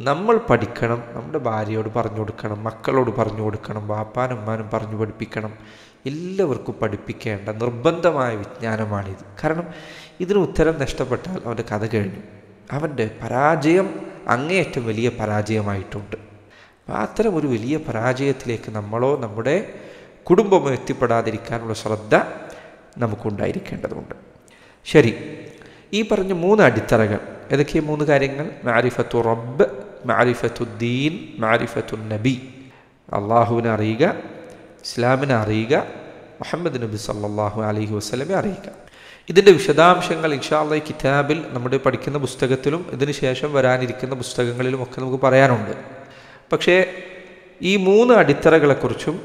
നമ്മൾ പഠിക്കണം. നമ്മുടെ ഭാര്യയോട് പറഞ്ഞു കൊടുക്കണം, മക്കളോട് പറഞ്ഞു കൊടുക്കണം, ബാപ്പാനും ഉമ്മാനും പറഞ്ഞു പഠിപ്പിക്കണം. എല്ലാവർക്കും പഠിപ്പിക്കേണ്ട നിർബന്ധമായ വിജ്ഞാനമാണിത്. കാരണം ഇതിന് ഉത്തരം നഷ്ടപ്പെട്ടാൽ അവൻ്റെ കഥ കഴിഞ്ഞു. അവൻ്റെ പരാജയം അങ്ങേയറ്റം വലിയ പരാജയമായിട്ടുണ്ട്. അപ്പോൾ അത്തരം ഒരു വലിയ പരാജയത്തിലേക്ക് നമ്മളോ നമ്മുടെ കുടുംബമോ എത്തിപ്പെടാതിരിക്കാനുള്ള ശ്രദ്ധ നമുക്കുണ്ടായിരിക്കേണ്ടതുണ്ട്. ശരി, ഈ പറഞ്ഞ 3 അടിത്തറകൾ ഏതൊക്കെയാണ്? 3 കാര്യങ്ങൾ: മഅരിഫത്തു റബ്ബ്, മഅരിഫത്തുദ്ദീൻ, മഅരിഫത്തുൻ നബി. അള്ളാഹുവിനെ അറിയുക, ഇസ്ലാമിനെ അറിയുക, മുഹമ്മദ് നബി സല്ലല്ലാഹു അലൈഹി വസല്ലമയെ അറിയുക. ഇതിൻ്റെ വിശദാംശങ്ങൾ ഇൻഷാ അല്ലാഹ് ഈ കിതാബിൽ നമ്മുടെ പഠിക്കുന്ന പുസ്തകത്തിലും ഇതിന് ശേഷം വരാനിരിക്കുന്ന പുസ്തകങ്ങളിലും ഒക്കെ നമുക്ക് പറയാനുണ്ട്. പക്ഷേ ഈ 3 അടിത്തറകളെക്കുറിച്ചും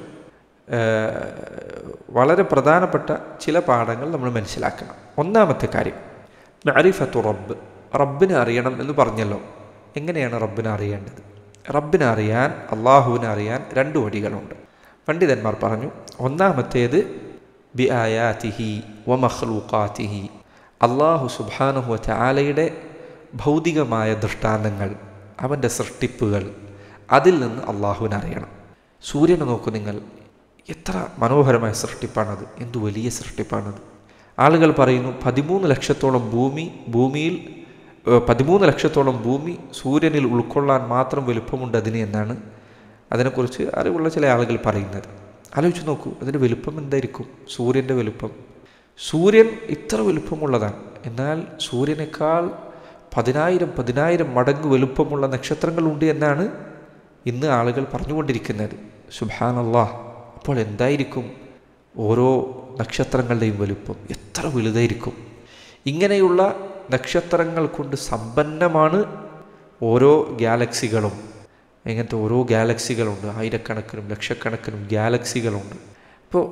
വളരെ പ്രധാനപ്പെട്ട ചില പാഠങ്ങൾ നമ്മൾ മനസ്സിലാക്കണം. ഒന്നാമത്തെ കാര്യം മഅരിഫത്തു റബ്ബ്, റബ്ബിനെ അറിയണം എന്ന് പറഞ്ഞല്ലോ. എങ്ങനെയാണ് റബ്ബിനെ അറിയേണ്ടത്? റബ്ബിനെ അറിയാൻ, അള്ളാഹുവിനെ അറിയാൻ 2 വഴികളുണ്ട്. പണ്ഡിതന്മാർ പറഞ്ഞു, ഒന്നാമത്തേത് ബി ആയാതിഹി വ മഖ്ലൂഖാതിഹി, അള്ളാഹു സുബ്ഹാനഹു വ തആലയുടെ ഭൗതികമായ ദൃഷ്ടാന്തങ്ങൾ, അവൻ്റെ സൃഷ്ടിപ്പുകൾ, അതിൽ നിന്ന് അള്ളാഹുവിനെ അറിയണം. സൂര്യനെ നോക്കൂ നിങ്ങൾ, എത്ര മനോഹരമായ സൃഷ്ടിപ്പാണത്, എന്തു വലിയ സൃഷ്ടിപ്പാണത്. ആളുകൾ പറയുന്നു 13 ലക്ഷത്തോളം ഭൂമി സൂര്യനിൽ ഉൾക്കൊള്ളാൻ മാത്രം വലുപ്പമുണ്ട് അതിന് എന്നാണ് അതിനെക്കുറിച്ച് അറിവുള്ള ചില ആളുകൾ പറയുന്നത്. ആലോചിച്ച് നോക്കൂ, അതിൻ്റെ വലുപ്പം എന്തായിരിക്കും? സൂര്യൻ്റെ വലുപ്പം. സൂര്യൻ ഇത്ര വലുപ്പമുള്ളതാണ്. എന്നാൽ സൂര്യനേക്കാൾ 10,000 മടങ്ങ് വലുപ്പമുള്ള നക്ഷത്രങ്ങളുണ്ട് എന്നാണ് ഇന്ന് ആളുകൾ പറഞ്ഞുകൊണ്ടിരിക്കുന്നത്. സുബ്ഹാനല്ലാഹ്. അപ്പോൾ എന്തായിരിക്കും ഓരോ നക്ഷത്രങ്ങളുടെയും വലുപ്പം? എത്ര വലുതായിരിക്കും! ഇങ്ങനെയുള്ള നക്ഷത്രങ്ങൾ കൊണ്ട് സമ്പന്നമാണ് ഓരോ ഗാലക്സികളും. ഇങ്ങനത്തെ ഓരോ ഗാലക്സികളുണ്ട്, ആയിരക്കണക്കിനും ലക്ഷക്കണക്കിനും ഗാലക്സികളുണ്ട്. അപ്പോൾ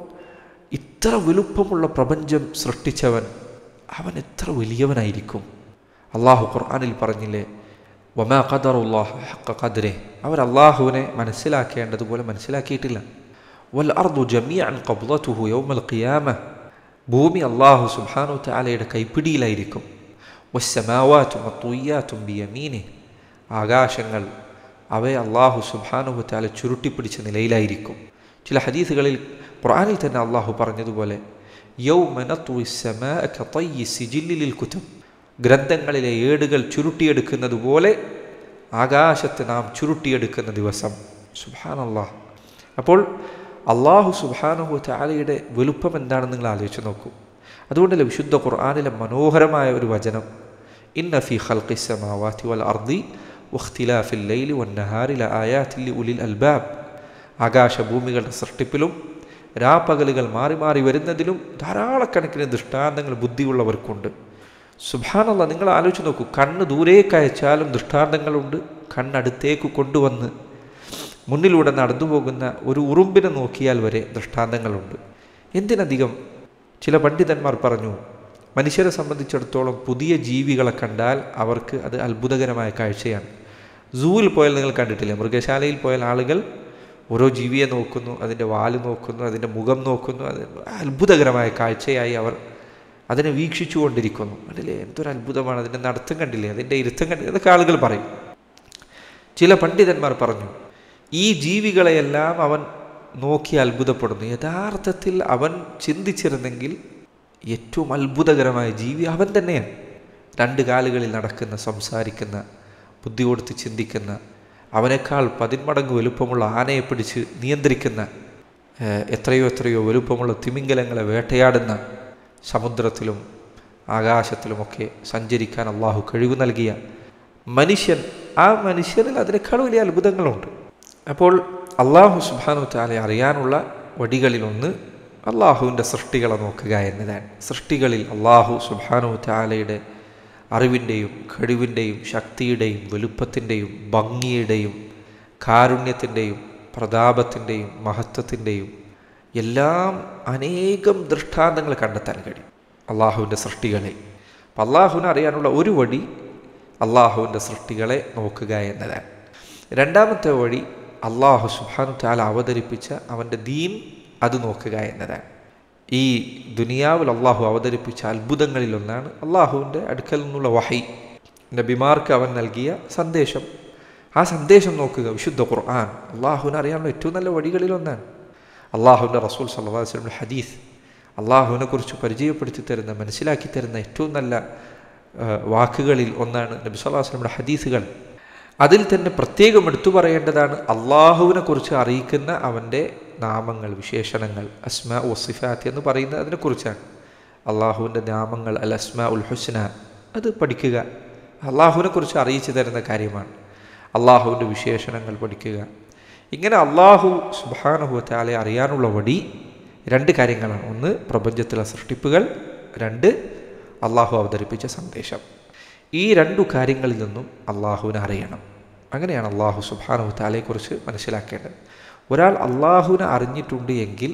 ഇത്ര വലുപ്പമുള്ള പ്രപഞ്ചം സൃഷ്ടിച്ചവൻ, അവൻ എത്ര വലിയവനായിരിക്കും? അള്ളാഹു ഖുർആനിൽ പറഞ്ഞില്ലേ, വമാ ഖദറുല്ലാഹ ഹഖ ഖദ്രിഹി, അവർ അള്ളാഹുവിനെ മനസ്സിലാക്കേണ്ടതുപോലെ മനസ്സിലാക്കിയിട്ടില്ല. വൽ അർദു ജമീഅൻ ഖബ്ളതുഹു യൗമൽ ഖിയാമ, ഭൂമി അള്ളാഹു സുബ്ഹാനഹു തആലയുടെ കൈപ്പിടിയിലായിരിക്കും. വസ്സമാവാതു മത്വൂയാതുൻ ബിയമീനിഹി, ആകാശങ്ങൾ അവയെ അള്ളാഹു സുബ്ഹാനഹു തആല ചുരുട്ടിപ്പിടിച്ച നിലയിലായിരിക്കും. ചില ഹദീസുകളിൽ ഖുർആനിൽ തന്നെ അള്ളാഹു പറഞ്ഞതുപോലെ യൗമ നത്വി സ്സമാഅ കതയ്യി സിജില്ലി ലിൽ കുതുബ്, ഗ്രന്ഥങ്ങളിലെ ഏടുകൾ ചുരുട്ടിയെടുക്കുന്നത് പോലെ ആകാശത്തെ നാം ചുരുട്ടിയെടുക്കുന്ന ദിവസം. സുബ്ഹാനല്ലാഹ്. അപ്പോൾ അള്ളാഹു സുബ്ഹാനഹു തആലയുടെ വലുപ്പം എന്താണെന്ന് നിങ്ങൾ ആലോചിച്ച് നോക്കൂ. അതുകൊണ്ടല്ലേ വിശുദ്ധ ഖുർആനിലെ മനോഹരമായ ഒരു വചനം, ഇന്ന ഫീ ഖൽഖിസ് സമാവാതി വൽ അർദി വഖ്തിലാഫിൽ ലൈലി വന്നഹാരി ലആയാതിൻ ലിഉലിൽ അൽബാബ്, ആകാശഭൂമികളുടെ സൃഷ്ടിപ്പിലും രാപ്പകലുകൾ മാറി മാറി വരുന്നതിലും ധാരാളക്കണക്കിന് ദൃഷ്ടാന്തങ്ങൾ ബുദ്ധിയുള്ളവർക്കുണ്ട്. സുബ്ഹാനല്ലാഹ്. നിങ്ങൾ ആലോചിച്ച് നോക്കൂ, കണ്ണ് ദൂരേക്ക് അയച്ചാലും ദൃഷ്ടാന്തങ്ങളുണ്ട്, കണ്ണടുത്തേക്ക് കൊണ്ടുവന്ന് മുന്നിലൂടെ നടന്നു പോകുന്ന ഒരു ഉറുമ്പിനെ നോക്കിയാൽ വരെ ദൃഷ്ടാന്തങ്ങളുണ്ട്. എന്തിനധികം ചില പണ്ഡിതന്മാർ പറഞ്ഞു, മനുഷ്യരെ സംബന്ധിച്ചിടത്തോളം പുതിയ ജീവികളെ കണ്ടാൽ അവർക്ക് അത് അത്ഭുതകരമായ കാഴ്ചയാണ്. സൂവിൽ പോയാൽ നിങ്ങൾ കണ്ടിട്ടില്ലേ, മൃഗശാലയിൽ പോയാൽ ആളുകൾ ഓരോ ജീവിയെ നോക്കുന്നു, അതിൻ്റെ വാല് നോക്കുന്നു, അതിൻ്റെ മുഖം നോക്കുന്നു. അത് അത്ഭുതകരമായ കാഴ്ചയായി അവർ അതിനെ വീക്ഷിച്ചു കൊണ്ടിരിക്കുന്നു. കണ്ടില്ലേ, എന്തൊരു അത്ഭുതമാണ്, അതിൻ്റെ നടത്തം കണ്ടില്ലേ, അതിൻ്റെ ഇരുത്തം കണ്ടില്ലേ, അതൊക്കെ ആളുകൾ പറയും. ചില പണ്ഡിതന്മാർ പറഞ്ഞു, ഈ ജീവികളെയെല്ലാം അവൻ നോക്കി അത്ഭുതപ്പെടുന്നു. യഥാർത്ഥത്തിൽ അവൻ ചിന്തിച്ചിരുന്നെങ്കിൽ ഏറ്റവും അത്ഭുതകരമായ ജീവി അവൻ തന്നെയാണ്. 2 കാലുകളിൽ നടക്കുന്ന, സംസാരിക്കുന്ന, ബുദ്ധി കൊടുത്ത് ചിന്തിക്കുന്ന, അവനേക്കാൾ 10 മടങ്ങ് വലുപ്പമുള്ള ആനയെ പിടിച്ച് നിയന്ത്രിക്കുന്ന, എത്രയോ വലുപ്പമുള്ള തിമിംഗലങ്ങളെ വേട്ടയാടുന്ന, സമുദ്രത്തിലും ആകാശത്തിലുമൊക്കെ സഞ്ചരിക്കാൻ അള്ളാഹു കഴിവ് നൽകിയ മനുഷ്യൻ, ആ മനുഷ്യനിൽ അതിനേക്കാൾ വലിയ അത്ഭുതങ്ങളുണ്ട്. അപ്പോൾ അള്ളാഹു സുബ്ഹാനഹു തആലയെ അറിയാനുള്ള വഴികളിലൊന്ന് അള്ളാഹുവിൻ്റെ സൃഷ്ടികളെ നോക്കുക എന്നതാണ്. സൃഷ്ടികളിൽ അള്ളാഹു സുബ്ഹാനഹു തആലയുടെ അറിവിൻ്റെയും കഴിവിൻ്റെയും ശക്തിയുടെയും വലുപ്പത്തിൻ്റെയും ഭംഗിയുടെയും കാരുണ്യത്തിൻ്റെയും പ്രതാപത്തിൻ്റെയും മഹത്വത്തിൻ്റെയും എല്ലാം അനേകം ദൃഷ്ടാന്തങ്ങൾ കണ്ടെത്താൻ കഴിയും അള്ളാഹുവിൻ്റെ സൃഷ്ടികളെ. അപ്പം അള്ളാഹുവിനെ അറിയാനുള്ള ഒരു വഴി അള്ളാഹുവിൻ്റെ സൃഷ്ടികളെ നോക്കുക എന്നതാണ്. രണ്ടാമത്തെ വഴി അള്ളാഹു സുബ്ഹാനഹു തആല അവതരിപ്പിച്ച അവൻ്റെ ദീൻ അത് നോക്കുക എന്നതാണ്. ഈ ദുനിയാവിൽ അള്ളാഹു അവതരിപ്പിച്ച അത്ഭുതങ്ങളിലൊന്നാണ് അള്ളാഹുവിൻ്റെ അടുക്കൽ നിന്നുള്ള വഹി, നബിമാർക്ക് അവൻ നൽകിയ സന്ദേശം. ആ സന്ദേശം നോക്കുക. വിശുദ്ധ ഖുർആൻ അള്ളാഹുവിനെ അറിയാനുള്ള ഏറ്റവും നല്ല വഴികളിലൊന്നാണ്. അള്ളാഹുവിൻ്റെ റസൂൽ സല്ലല്ലാഹു അലൈഹി വസല്ലം ഹദീസ് അള്ളാഹുവിനെ കുറിച്ച് പരിചയപ്പെടുത്തി തരുന്ന, മനസ്സിലാക്കി തരുന്ന ഏറ്റവും നല്ല വാക്കുകളിൽ ഒന്നാണ് നബി സല്ലല്ലാഹു അലൈഹി വസല്ലം ഹദീസുകൾ. അതിൽ തന്നെ പ്രത്യേകം എടുത്തു പറയേണ്ടതാണ് അള്ളാഹുവിനെ കുറിച്ച് അറിയിക്കുന്ന അവൻ്റെ നാമങ്ങൾ, വിശേഷണങ്ങൾ, അസ്മാ ഉ സിഫാത്ത് എന്ന് പറയുന്നത് അതിനെക്കുറിച്ചാണ്. അള്ളാഹുവിൻ്റെ നാമങ്ങൾ അൽ അസ്മാ ഉൽ ഹുസ്ന അത് പഠിക്കുക അള്ളാഹുവിനെ കുറിച്ച് അറിയിച്ചു തരുന്ന കാര്യമാണ്. അള്ളാഹുവിൻ്റെ വിശേഷണങ്ങൾ പഠിക്കുക. ഇങ്ങനെ അള്ളാഹു സുബ്ഹാനഹു വ തആല അറിയാനുള്ള വഴി രണ്ട് കാര്യങ്ങളാണ്. ഒന്ന് പ്രപഞ്ചത്തിലെ സൃഷ്ടിപ്പുകൾ, രണ്ട് അള്ളാഹു അവതരിപ്പിച്ച സന്ദേശം. ഈ രണ്ടു കാര്യങ്ങളിൽ നിന്നും അള്ളാഹുവിനെ അറിയണം. അങ്ങനെയാണ് അള്ളാഹു സുബ്ഹാനഹു വ തആലയെക്കുറിച്ച് മനസ്സിലാക്കേണ്ടത്. ഒരാൾ അള്ളാഹുവിനെ അറിഞ്ഞിട്ടുണ്ട് എങ്കിൽ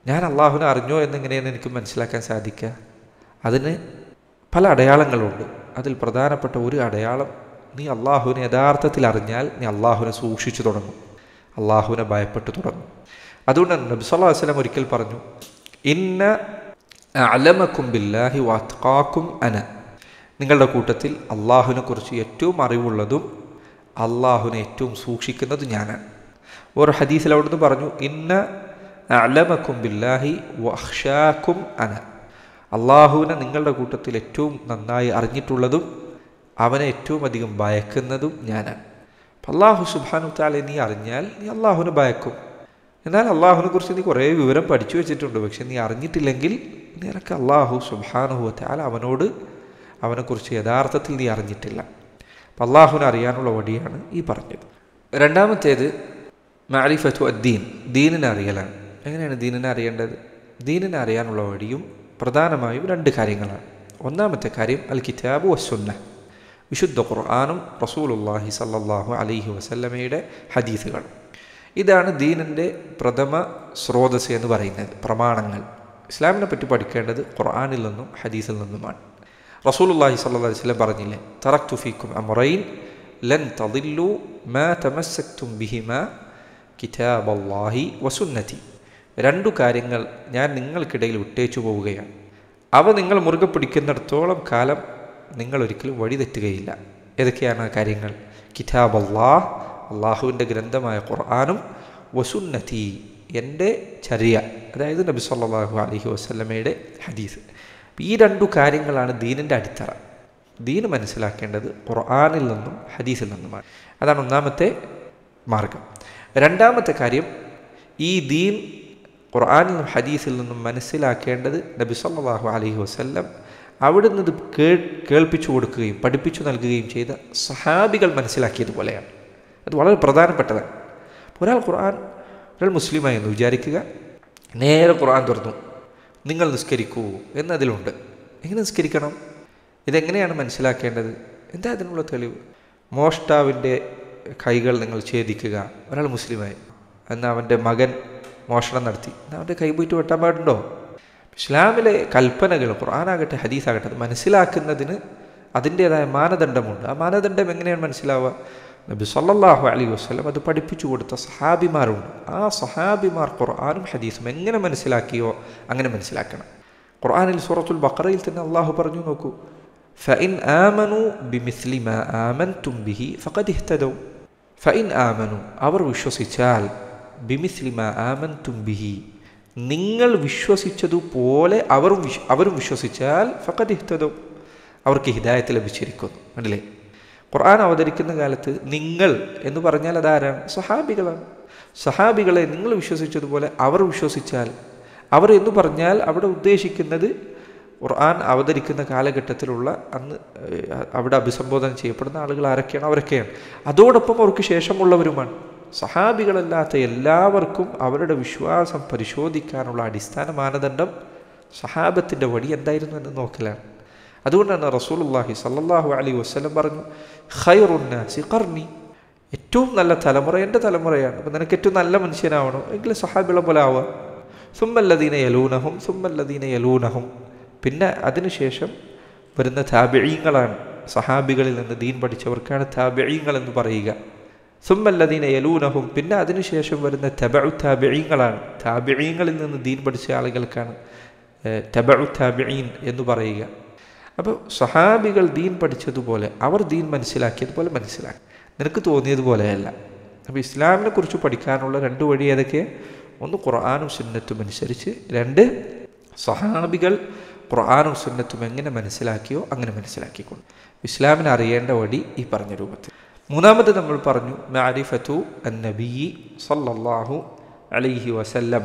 ഞാൻ അള്ളാഹുവിനെ അറിഞ്ഞോ എന്നെങ്ങനെയാണ് എനിക്ക് മനസ്സിലാക്കാൻ സാധിക്കുക? അതിന് പല അടയാളങ്ങളുണ്ട്. അതിൽ പ്രധാനപ്പെട്ട ഒരു അടയാളം, നീ അള്ളാഹുവിനെ യഥാർത്ഥത്തിൽ അറിഞ്ഞാൽ നീ അള്ളാഹുവിനെ സൂക്ഷിച്ചു തുടങ്ങും, അള്ളാഹുവിനെ ഭയപ്പെട്ടു തുടങ്ങും. അതുകൊണ്ട് നബി സല്ലല്ലാഹു അലൈഹി വസല്ലം ഒരിക്കൽ പറഞ്ഞു, ഇന്ന അഅലമകും ബില്ലാഹി വഅത്ഖാകും അന, നിങ്ങളുടെ കൂട്ടത്തിൽ അള്ളാഹുവിനെ കുറിച്ച് ഏറ്റവും അറിവുള്ളതും അള്ളാഹുവിനെ ഏറ്റവും സൂക്ഷിക്കുന്നതും ഞാനാണ്. ഒരു ഹദീസിൽ അവിടുന്ന് പറഞ്ഞു, ഇന്ന അഅലമകും ബില്ലാഹി വഅഖ്ശാകും അന, അള്ളാഹുവിനെ നിങ്ങളുടെ കൂട്ടത്തിൽ ഏറ്റവും നന്നായി അറിഞ്ഞിട്ടുള്ളതും അവനെ ഏറ്റവും അധികം ഭയക്കുന്നതും ഞാനാണ്. അപ്പം അള്ളാഹു സുബ്ഹാനഹു വ തആല നീ അറിഞ്ഞാൽ നീ അള്ളാഹുവിനെ ഭയക്കും. എന്നാൽ അള്ളാഹുവിനെ കുറിച്ച് നീ കുറേ വിവരം പഠിച്ചു വെച്ചിട്ടുണ്ട്, പക്ഷെ നീ അറിഞ്ഞിട്ടില്ലെങ്കിൽ നിനക്ക് അള്ളാഹു സുബ്ഹാനഹു വ തആല അവനെക്കുറിച്ച് യഥാർത്ഥത്തിൽ നീ അറിഞ്ഞിട്ടില്ല. അപ്പം അള്ളാഹുവിനെ അറിയാനുള്ള വഴിയാണ് ഈ പറഞ്ഞത്. രണ്ടാമത്തേത് മഅരിഫത്തു അദ്ദീൻ, ദീനിനെ അറിയലാണ്. എങ്ങനെയാണ് ദീനിനെ അറിയേണ്ടത്? ദീനിനെ അറിയാനുള്ള വഴിയും പ്രധാനമായും രണ്ട് കാര്യങ്ങളാണ്. ഒന്നാമത്തെ കാര്യം അൽ കിതാബു വസ്സുന്ന, വിശുദ്ധ ഖുർആനും റസൂലുള്ളാഹി സ്വല്ലല്ലാഹു അലൈഹി വസല്ലമയുടെ ഹദീസുകൾ. ഇതാണ് ദീനിൻ്റെ പ്രഥമ സ്രോതസ് എന്ന് പറയുന്നത്, പ്രമാണങ്ങൾ. ഇസ്ലാമിനെ പറ്റി പഠിക്കേണ്ടത് ഖുർആനിൽ നിന്നും ഹദീസിൽ നിന്നുമാണ്. റസൂലുള്ളാഹി സ്വല്ലല്ലാഹു അലൈഹി വസല്ലം പറഞ്ഞില്ലേ, തറക്തു ഫീക്കും അംറൈൻ ലൻ തദില്ലു മാ തമസ്സക്തും ബിഹിമാ കിതാബല്ലാഹി വസുന്നതി, രണ്ടു കാര്യങ്ങൾ ഞാൻ നിങ്ങൾക്കിടയിൽ വിട്ടേച്ചു പോവുകയാണ്, അവ നിങ്ങൾ മുറുകെ പിടിക്കുന്നിടത്തോളം കാലം നിങ്ങൾ ഒരിക്കലും വഴി തെറ്റുകയില്ല. ഏതൊക്കെയാണ് ആ കാര്യങ്ങൾ? കിതാബല്ലാഹ്, അള്ളാഹുവിൻ്റെ ഗ്രന്ഥമായ ഖുർആനും, വസുന്നതി, എൻ്റെ ചര്യ, അതായത് നബി സല്ലല്ലാഹു അലൈഹി വസല്ലമയുടെ ഹദീസ്. ഈ രണ്ടു കാര്യങ്ങളാണ് ദീനിൻ്റെ അടിത്തറ. ദീൻ മനസ്സിലാക്കേണ്ടത് ഖുർആനിൽ നിന്നും ഹദീസിൽ നിന്നുമാണ്. അതാണ് ഒന്നാമത്തെ മാർഗം. രണ്ടാമത്തെ കാര്യം, ഈ ദീൻ ഖുർആനിൽ നിന്നും ഹദീസിൽ നിന്നും മനസ്സിലാക്കേണ്ടത് നബി സല്ലല്ലാഹു അലൈഹി വസല്ലം അവിടുന്ന് ഇത് കേൾപ്പിച്ചു കൊടുക്കുകയും പഠിപ്പിച്ചു നൽകുകയും ചെയ്ത സഹാബികൾ മനസ്സിലാക്കിയതുപോലെയാണ്. അത് വളരെ പ്രധാനപ്പെട്ടതാണ്. ഒരാൾ മുസ്ലിമായി എന്ന് വിചാരിക്കുക, നേരെ ഖുർആൻ തുറന്നു നിങ്ങൾ നിസ്കരിക്കൂ എന്നതിലുണ്ട്. എങ്ങനെ നിസ്കരിക്കണം? ഇതെങ്ങനെയാണ് മനസ്സിലാക്കേണ്ടത്? എന്താ അതിനുള്ള തെളിവ്? മോഷ്ടാവിൻ്റെ കൈകൾ നിങ്ങൾ ഛേദിക്കുക. ഒരാൾ മുസ്ലിമായി, എന്നാൽ അവൻ്റെ മകൻ മോഷണം നടത്തി, എന്നാൽ അവൻ്റെ കൈ പോയിട്ട് വെട്ടാൻ പാടുണ്ടോ? ഇസ്ലാമിലെ കൽപ്പനകൾ, ഖുർആനാകട്ടെ ഹദീസാകട്ടെ, അത് മനസ്സിലാക്കുന്നതിന് അതിൻ്റേതായ മാനദണ്ഡമുണ്ട്. ആ മാനദണ്ഡം എങ്ങനെയാണ് മനസ്സിലാവുക? നബി സല്ലല്ലാഹു അലൈഹി വസല്ലം അത് പഠിപ്പിച്ചു കൊടുത്ത സഹാബിമാരുണ്ട്. ആ സഹാബിമാർ ഖുർആനും ഹദീസും എങ്ങനെ മനസ്സിലാക്കിയോ അങ്ങനെ മനസ്സിലാക്കണം. ഖുർആനിൽ സൂറത്തുൽ ബഖറയിൽ തന്നെ അള്ളാഹു പറഞ്ഞു, നോക്കൂ, ഫഇൻ ആമനു ബിമിസ്ലി മാ ആമൻതും ബിഹി ഫഖദ് ഇഹ്തദൗ. ഫഇൻ ആമനു, അവർ വിശ്വസിച്ചാൽ, ബിമിസ്ലി മാ ആമൻതും ബിഹി, നിങ്ങൾ വിശ്വസിച്ചതുപോലെ അവരും വിശ്വസിച്ചാൽ, ഫഖദ് ഇഹ്തദൗ, അവർക്ക് ഹിദായത്ത് ലഭിച്ചിരിക്കുന്നു. അല്ലേ? ഖുർആൻ അവതരിക്കുന്ന കാലത്ത് നിങ്ങൾ എന്ന് പറഞ്ഞാൽ അതാരാണ്? സഹാബികളാണ്. സഹാബികളെ നിങ്ങൾ വിശ്വസിച്ചതുപോലെ അവർ വിശ്വസിച്ചാൽ, അവർ എന്ന് പറഞ്ഞാൽ അവിടെ ഉദ്ദേശിക്കുന്നത് ഖുർആൻ അവതരിക്കുന്ന കാലഘട്ടത്തിലുള്ള അന്ന് അവിടെ അഭിസംബോധന ചെയ്യപ്പെടുന്ന ആളുകൾ ആരൊക്കെയാണ്? അവരൊക്കെയാണ്. അതോടൊപ്പം അവർക്ക് ശേഷമുള്ളവരുമാണ്. സഹാബികളല്ലാത്ത എല്ലാവർക്കും അവരുടെ വിശ്വാസം പരിശോധിക്കാനുള്ള അടിസ്ഥാന മാനദണ്ഡം സഹാബത്തിൻ്റെ വഴി എന്തായിരുന്നു എന്ന് നോക്കലാണ്. അതുകൊണ്ടാണ് റസൂലുള്ളാഹി സ്വല്ലല്ലാഹു അലൈഹി വസല്ലം പറഞ്ഞു, ഖൈറുന്നാസി ഖർനി, ഏറ്റവും നല്ല തലമുറ എൻ്റെ തലമുറയാണ്. അപ്പം നിനക്ക് ഏറ്റവും നല്ല മനുഷ്യനാവണോ എങ്കിൽ സഹാബികളെ പോലെ ആവുക. സുമ്മല്ലദീന യലൂനഹും സുമ്മല്ലദീന യലൂനഹും, പിന്നെ അതിനുശേഷം വരുന്ന താബിഈങ്ങളാണ്. സഹാബികളിൽ നിന്ന് ദീൻ പഠിച്ചവർക്കാണ് താബിഈങ്ങൾ എന്ന് പറയുക. സുമ്മല്ലദീന യലൂനഹും, പിന്നെ അതിനുശേഷം വരുന്ന തബഉ താബിഈങ്ങളാണ്. താബിഈങ്ങളിൽ നിന്ന് ദീൻ പഠിച്ച ആളുകൾക്കാണ് തബഉ താബിഈൻ എന്ന് പറയുക. അപ്പോൾ സഹാബികൾ ദീൻ പഠിച്ചതുപോലെ, അവർ ദീൻ മനസ്സിലാക്കിയതുപോലെ മനസ്സിലാക്കി, നിനക്ക് തോന്നിയതുപോലെയല്ല. അപ്പോൾ ഇസ്ലാമിനെ കുറിച്ച് പഠിക്കാനുള്ള രണ്ട് വഴി ഏതൊക്കെ? ഒന്ന് ഖുർആനും സുന്നത്തും അനുസരിച്ച്, രണ്ട് സഹാബികൾ ഖുർആനും സുന്നത്തും എങ്ങനെ മനസ്സിലാക്കിയോ അങ്ങനെ മനസ്സിലാക്കിക്കൊണ്ട് ഇസ്ലാമിനെ അറിയേണ്ട വഴി ഈ പറഞ്ഞ രൂപത്തിൽ. മൂന്നാമത് നമ്മൾ പറഞ്ഞു മഅരിഫത്തു അന്നബി സല്ലല്ലാഹു അലൈഹി വസല്ലം,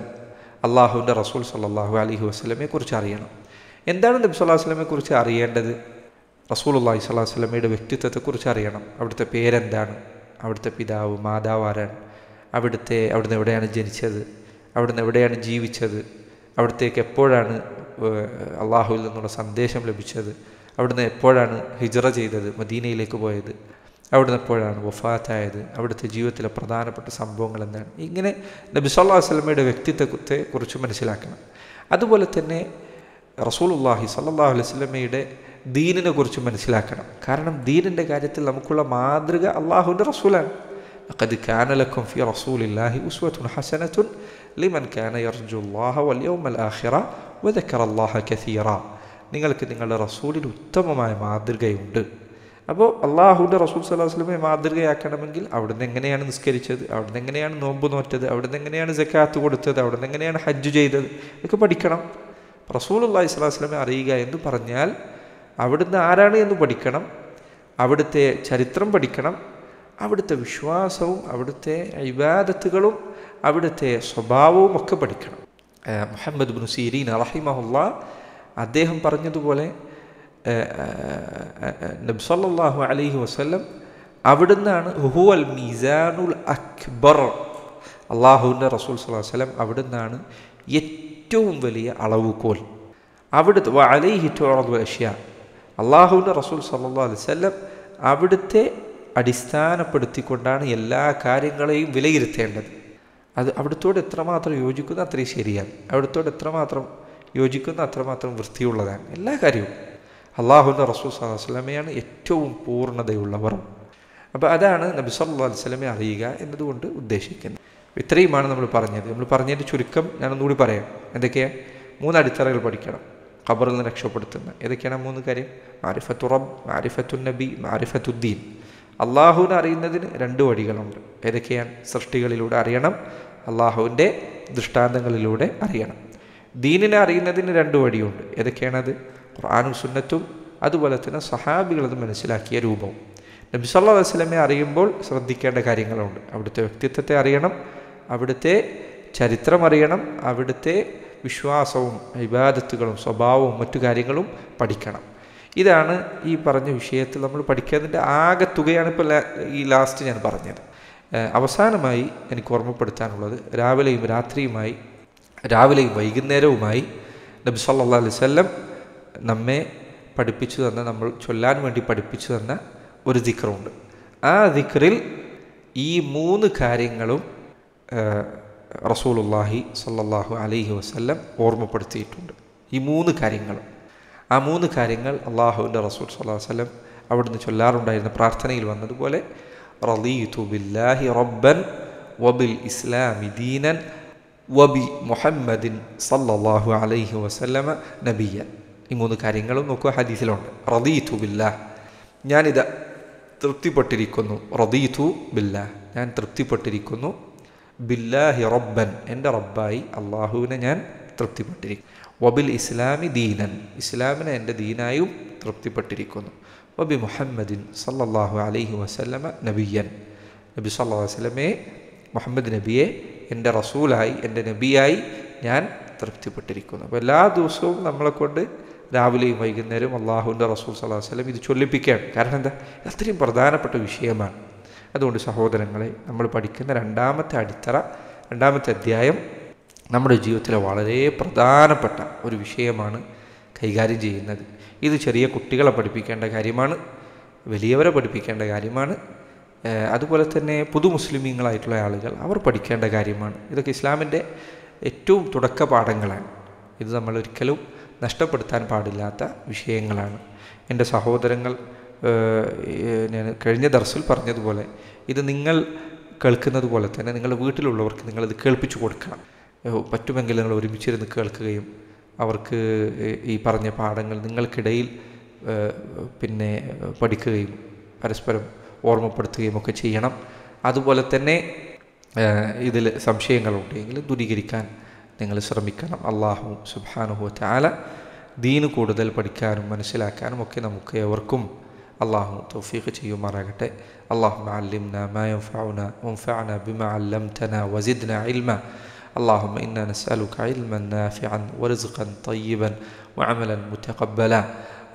അള്ളാഹുവിൻ്റെ റസൂൽ സല്ലല്ലാഹു അലൈഹി വസല്ലമയെ കുറിച്ച് അറിയണം. എന്താണ് നബി സല്ലല്ലാഹു അലൈഹി വസല്ലമയെ കുറിച്ച് അറിയേണ്ടത്? റസൂലുള്ളാഹി സ്വല്ലല്ലാഹു അലൈഹി വസല്ലമയുടെ വ്യക്തിത്വത്തെക്കുറിച്ച് അറിയണം. അവിടുത്തെ പേരെന്താണ്, അവിടുത്തെ പിതാവ് മാതാവ് ആരാണ്, അവിടുന്ന് എവിടെയാണ് ജനിച്ചത്, അവിടുന്ന് എവിടെയാണ് ജീവിച്ചത്, അവിടത്തേക്ക് എപ്പോഴാണ് അള്ളാഹുവിൽ നിന്നുള്ള സന്ദേശം ലഭിച്ചത്, അവിടുന്ന് എപ്പോഴാണ് ഹിജ്റ ചെയ്തത്, മദീനയിലേക്ക് പോയത്, അവിടുന്ന് എപ്പോഴാണ് വഫാത്തായത്, അവിടുത്തെ ജീവിതത്തിലെ പ്രധാനപ്പെട്ട സംഭവങ്ങൾ എന്താണ്. ഇങ്ങനെ നബി സല്ലല്ലാഹു അലൈഹി വസല്ലമയുടെ വ്യക്തിത്വത്തെ കുറിച്ച് മനസ്സിലാക്കണം. അതുപോലെ തന്നെ റസൂലുള്ളാഹി സ്വല്ലല്ലാഹു അലൈഹി വസല്ലമയുടെ ദീനിനെ കുറിച്ച് മനസ്സിലാക്കണം. കാരണം ദീനിൻ്റെ കാര്യത്തിൽ നമുക്കുള്ള മാതൃക അള്ളാഹുവിൻ്റെ റസൂലാണ്. ലഖദ് കാന ലക്കും ഫീ റസൂലില്ലാഹി ഉസ്വത്തുൻ ഹസനത്തുൻ ലിമൻ കാന യർജുല്ലാഹ വൽ യൗമൽ ആഖിറ വദക്കറല്ലാഹ കസീറ. നിങ്ങൾക്ക് നിങ്ങളുടെ റസൂലിൽ ഉത്തമമായ മാതൃകയുണ്ട്. അപ്പോൾ അള്ളാഹുവിൻ്റെ റസൂൽ സ്വല്ലല്ലാഹു അലൈഹി വസല്ലമയെ മാതൃകയാക്കണമെങ്കിൽ അവിടുന്ന് എങ്ങനെയാണ് നിസ്കരിച്ചത്, അവിടുന്ന് എങ്ങനെയാണ് നോമ്പ് നോറ്റത്, അവിടുന്ന് എങ്ങനെയാണ് സക്കാത്ത് കൊടുത്തത്, അവിടുന്ന് എങ്ങനെയാണ് ഹജ്ജ് ചെയ്തത്, ഇതൊക്കെ പഠിക്കണം. റസൂലുള്ളാഹി സ്വല്ലല്ലാഹു അലൈഹി വസല്ലമയെ അറിയുക എന്ന് പറഞ്ഞാൽ അവിടുന്ന് ആരാണ് എന്ന് പഠിക്കണം, അവിടുത്തെ ചരിത്രം പഠിക്കണം, അവിടുത്തെ വിശ്വാസവും അവിടുത്തെ ഇബാദത്തുകളും അവിടുത്തെ സ്വഭാവവും ഒക്കെ പഠിക്കണം. മുഹമ്മദ് ഇബ്നു സീരീൻ റഹിമഹുല്ലാഹ് അദ്ദേഹം പറഞ്ഞതുപോലെ നബി സല്ലല്ലാഹു അലൈഹി വസല്ലം അവിടുന്നാണ് ഹുവൽ മീസാനുൽ അക്ബർ. അള്ളാഹുവിൻ്റെ റസൂൽ സ്വല്ലല്ലാഹു അലൈഹി വസല്ലം അവിടുന്നാണ് ഏറ്റവും വലിയ അളവുകോൽ. അവിടുത്തെ അലൈഹി തുഅറദുൽ അഷ്യാ, അള്ളാഹുവിൻ്റെ റസൂൽ സല്ലല്ലാഹു അലൈഹി വസല്ലം അവിടുത്തെ അടിസ്ഥാനപ്പെടുത്തിക്കൊണ്ടാണ് എല്ലാ കാര്യങ്ങളെയും വിലയിരുത്തേണ്ടത്. അത് അവിടുത്തോട് എത്രമാത്രം യോജിക്കുന്ന അത്രയും ശരിയാണ്, അവിടുത്തോട് എത്രമാത്രം യോജിക്കുന്ന അത്രമാത്രം വൃത്തിയുള്ളതാണ് എല്ലാ കാര്യവും. അള്ളാഹുവിൻ്റെ റസൂൽ സല്ലല്ലാഹു അലൈഹി വസല്ലമയാണ് ഏറ്റവും പൂർണ്ണതയുള്ളവർ. അപ്പോൾ അതാണ് നബി സല്ലല്ലാഹു അലൈഹി വസല്ലമയെ അറിയുക എന്നതുകൊണ്ട് ഉദ്ദേശിക്കുന്നത്. ഇത്രയുമാണ് നമ്മൾ പറഞ്ഞതിൻ്റെ ചുരുക്കം ഞാനൊന്നുകൂടി പറയാം. എന്തൊക്കെയാണ്? 3 അടിത്തറകൾ പഠിക്കണം ഖബറിൽ നിന്ന് രക്ഷപ്പെടുത്തുന്ന. ഏതൊക്കെയാണ് 3 കാര്യം? മാരിഫത്തു റബ്ബ്, മാരിഫത്തു നബി, മാരിഫത്തുദ്ദീൻ. അള്ളാഹുവിനെ അറിയുന്നതിന് 2 വഴികളുണ്ട്. ഏതൊക്കെയാണ്? സൃഷ്ടികളിലൂടെ അറിയണം, അള്ളാഹുവിൻ്റെ ദൃഷ്ടാന്തങ്ങളിലൂടെ അറിയണം. ദീനിനെ അറിയുന്നതിന് 2 വഴിയുണ്ട്. ഏതൊക്കെയാണത്? ഖുർആനും സുന്നത്തും, അതുപോലെ തന്നെ സഹാബികളത് മനസ്സിലാക്കിയ രൂപവും. നബി സല്ലല്ലാഹു അലൈഹി വസല്ലമയെ അറിയുമ്പോൾ ശ്രദ്ധിക്കേണ്ട കാര്യങ്ങളുണ്ട്. അവിടുത്തെ വ്യക്തിത്വത്തെ അറിയണം, അവിടുത്തെ ചരിത്രം അറിയണം, അവിടുത്തെ വിശ്വാസവും ഇബാദത്തുകളും സ്വഭാവവും മറ്റു കാര്യങ്ങളും പഠിക്കണം. ഇതാണ് ഈ പറഞ്ഞ വിഷയത്തിൽ നമ്മൾ പഠിക്കുന്നതിൻ്റെ ആകെത്തുകയാണ് ഇപ്പോൾ ഈ ലാസ്റ്റ് ഞാൻ പറഞ്ഞത്. അവസാനമായി എനിക്ക് ഓർമ്മപ്പെടുത്താനുള്ളത്, രാവിലെയും രാത്രിയുമായി, രാവിലെയും വൈകുന്നേരവുമായി നബി സല്ലല്ലാഹു അലൈഹി വസല്ലം നമ്മെ പഠിപ്പിച്ചു തന്ന, നമ്മൾ ചൊല്ലാൻ വേണ്ടി പഠിപ്പിച്ചു തന്ന ഒരു ദിക്റുണ്ട്. ആ ദിക്റിൽ ഈ 3 കാര്യങ്ങളും റസൂലുള്ളാഹി സ്വല്ലല്ലാഹു അലൈഹി വസല്ലം ഓർമ്മപ്പെടുത്തിയിട്ടുണ്ട്. ഈ 3 കാര്യങ്ങളും, ആ 3 കാര്യങ്ങൾ അള്ളാഹുവിൻ്റെ റസൂൽ സ്വല്ലല്ലാഹു അലൈഹി വസല്ലം അവിടുന്ന് ചൊല്ലാറുണ്ടായിരുന്ന പ്രാർത്ഥനയിൽ വന്നതുപോലെ റളീതു ബില്ലാഹി റബ്ബൻ വബിൽ ഇസ്ലാമി ദീനൻ വബി മുഹമ്മദിൻ സല്ലല്ലാഹു അലൈഹി വസല്ലമ നബിയ്യൻ. ഈ 3 കാര്യങ്ങളും നോക്കുക, ഹദീസിലുണ്ട്. റളീതു ബില്ലാഹ്, ഞാനിത് തൃപ്തിപ്പെട്ടിരിക്കുന്നു. റളീതു ബില്ലാഹ്, ഞാൻ തൃപ്തിപ്പെട്ടിരിക്കുന്നു. ബില്ലാഹി റബ്ബൻ, എൻ്റെ റബ്ബായി അള്ളാഹുവിനെ ഞാൻ തൃപ്തിപ്പെട്ടിരിക്കുന്നു. വബിൽ ഇസ്ലാമി ദീനൻ, ഇസ്ലാമിനെ എൻ്റെ ദീനായും തൃപ്തിപ്പെട്ടിരിക്കുന്നു. വബി മുഹമ്മദിൻ സല്ലല്ലാഹു അലൈഹി വസല്ലമ നബിയ്യൻ, നബി സല്ലല്ലാഹു അലൈഹി വസല്ലമയെ, മുഹമ്മദ് നബിയെ എൻ്റെ റസൂലായി, എൻ്റെ നബിയായി ഞാൻ തൃപ്തിപ്പെട്ടിരിക്കുന്നു. അപ്പോൾ എല്ലാ ദിവസവും നമ്മളെക്കൊണ്ട് രാവിലെയും വൈകുന്നേരവും അള്ളാഹുവിൻ്റെ റസൂൽ സല്ലല്ലാഹു അലൈഹി വസല്ലം ഇത് ചൊല്ലിപ്പിക്കുകയാണ്. കാരണം എന്താ? അത്രയും പ്രധാനപ്പെട്ട വിഷയമാണ്. അതുകൊണ്ട് സഹോദരങ്ങളെ, നമ്മൾ പഠിക്കുന്ന 2ാമത്തെ അടിത്തറ, 2ാമത്തെ അധ്യായം നമ്മുടെ ജീവിതത്തിലെ വളരെ പ്രധാനപ്പെട്ട ഒരു വിഷയമാണ് കൈകാര്യം ചെയ്യുന്നത്. ഇത് ചെറിയ കുട്ടികളെ പഠിപ്പിക്കേണ്ട കാര്യമാണ്, വലിയവരെ പഠിപ്പിക്കേണ്ട കാര്യമാണ്, അതുപോലെ തന്നെ പുതു മുസ്ലിമീങ്ങളായിട്ടുള്ള ആളുകൾ അവർ പഠിക്കേണ്ട കാര്യമാണ്. ഇതൊക്കെ ഇസ്ലാമിൻ്റെ ഏറ്റവും തുടക്ക പാഠങ്ങളാണ്. ഇത് നമ്മൾ ഒരിക്കലും നഷ്ടപ്പെടുത്താൻ പാടില്ലാത്ത വിഷയങ്ങളാണ്. എൻ്റെ സഹോദരങ്ങൾ, ഞാൻ കഴിഞ്ഞ ദർസിൽ പറഞ്ഞതുപോലെ ഇത് നിങ്ങൾ കേൾക്കുന്നത് പോലെ തന്നെ നിങ്ങളുടെ വീട്ടിലുള്ളവർക്ക് നിങ്ങളിത് കേൾപ്പിച്ചു കൊടുക്കണം. പറ്റുമെങ്കിൽ നിങ്ങൾ ഒരുമിച്ചിരുന്ന് കേൾക്കുകയും അവർക്ക് ഈ പറഞ്ഞ പാഠങ്ങൾ നിങ്ങൾക്കിടയിൽ പിന്നെ പഠിക്കുകയും പരസ്പരം ഓർമ്മപ്പെടുത്തുകയും ഒക്കെ ചെയ്യണം. അതുപോലെ തന്നെ ഇതിൽ സംശയങ്ങളുണ്ടെങ്കിൽ ദൂരീകരിക്കാൻ നിങ്ങൾ ശ്രമിക്കണം. അല്ലാഹു സുബ്ഹാനഹു വ തആല ദീന് കൂടുതൽ പഠിക്കാനും മനസ്സിലാക്കാനും ഒക്കെ നമുക്ക് ഏവർക്കും അല്ലാഹു തൗഫീഖ് ചെയ്യുമാറാകട്ടെ. അല്ലാഹുമ്മ അല്ലിംനാ മാ യൻഫഉനാ വൻഫഅനാ ബിമാ അല്ലംതനാ വസിദ്നാ ഇൽമാ. اللهم إنا نسألك علما نافعا ورزقا طيبا وعملا متقبلا.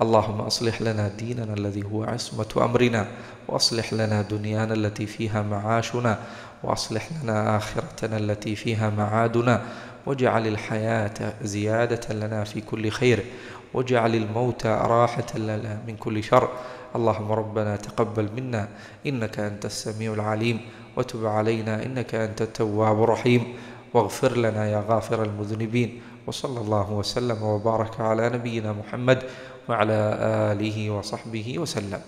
اللهم أصلح لنا ديننا الذي هو عصمة أمرنا، وأصلح لنا دنيانا التي فيها معاشنا، وأصلح لنا آخرتنا التي فيها معادنا، واجعل الحياة زيادة لنا في كل خير، واجعل الموت راحة لنا من كل شر. اللهم ربنا تقبل منا إنك أنت السميع العليم، وتب علينا إنك أنت التواب الرحيم، واغفر لنا يا غافر المذنبين. وصلى الله وسلم وبارك على نبينا محمد وعلى آله وصحبه وسلم.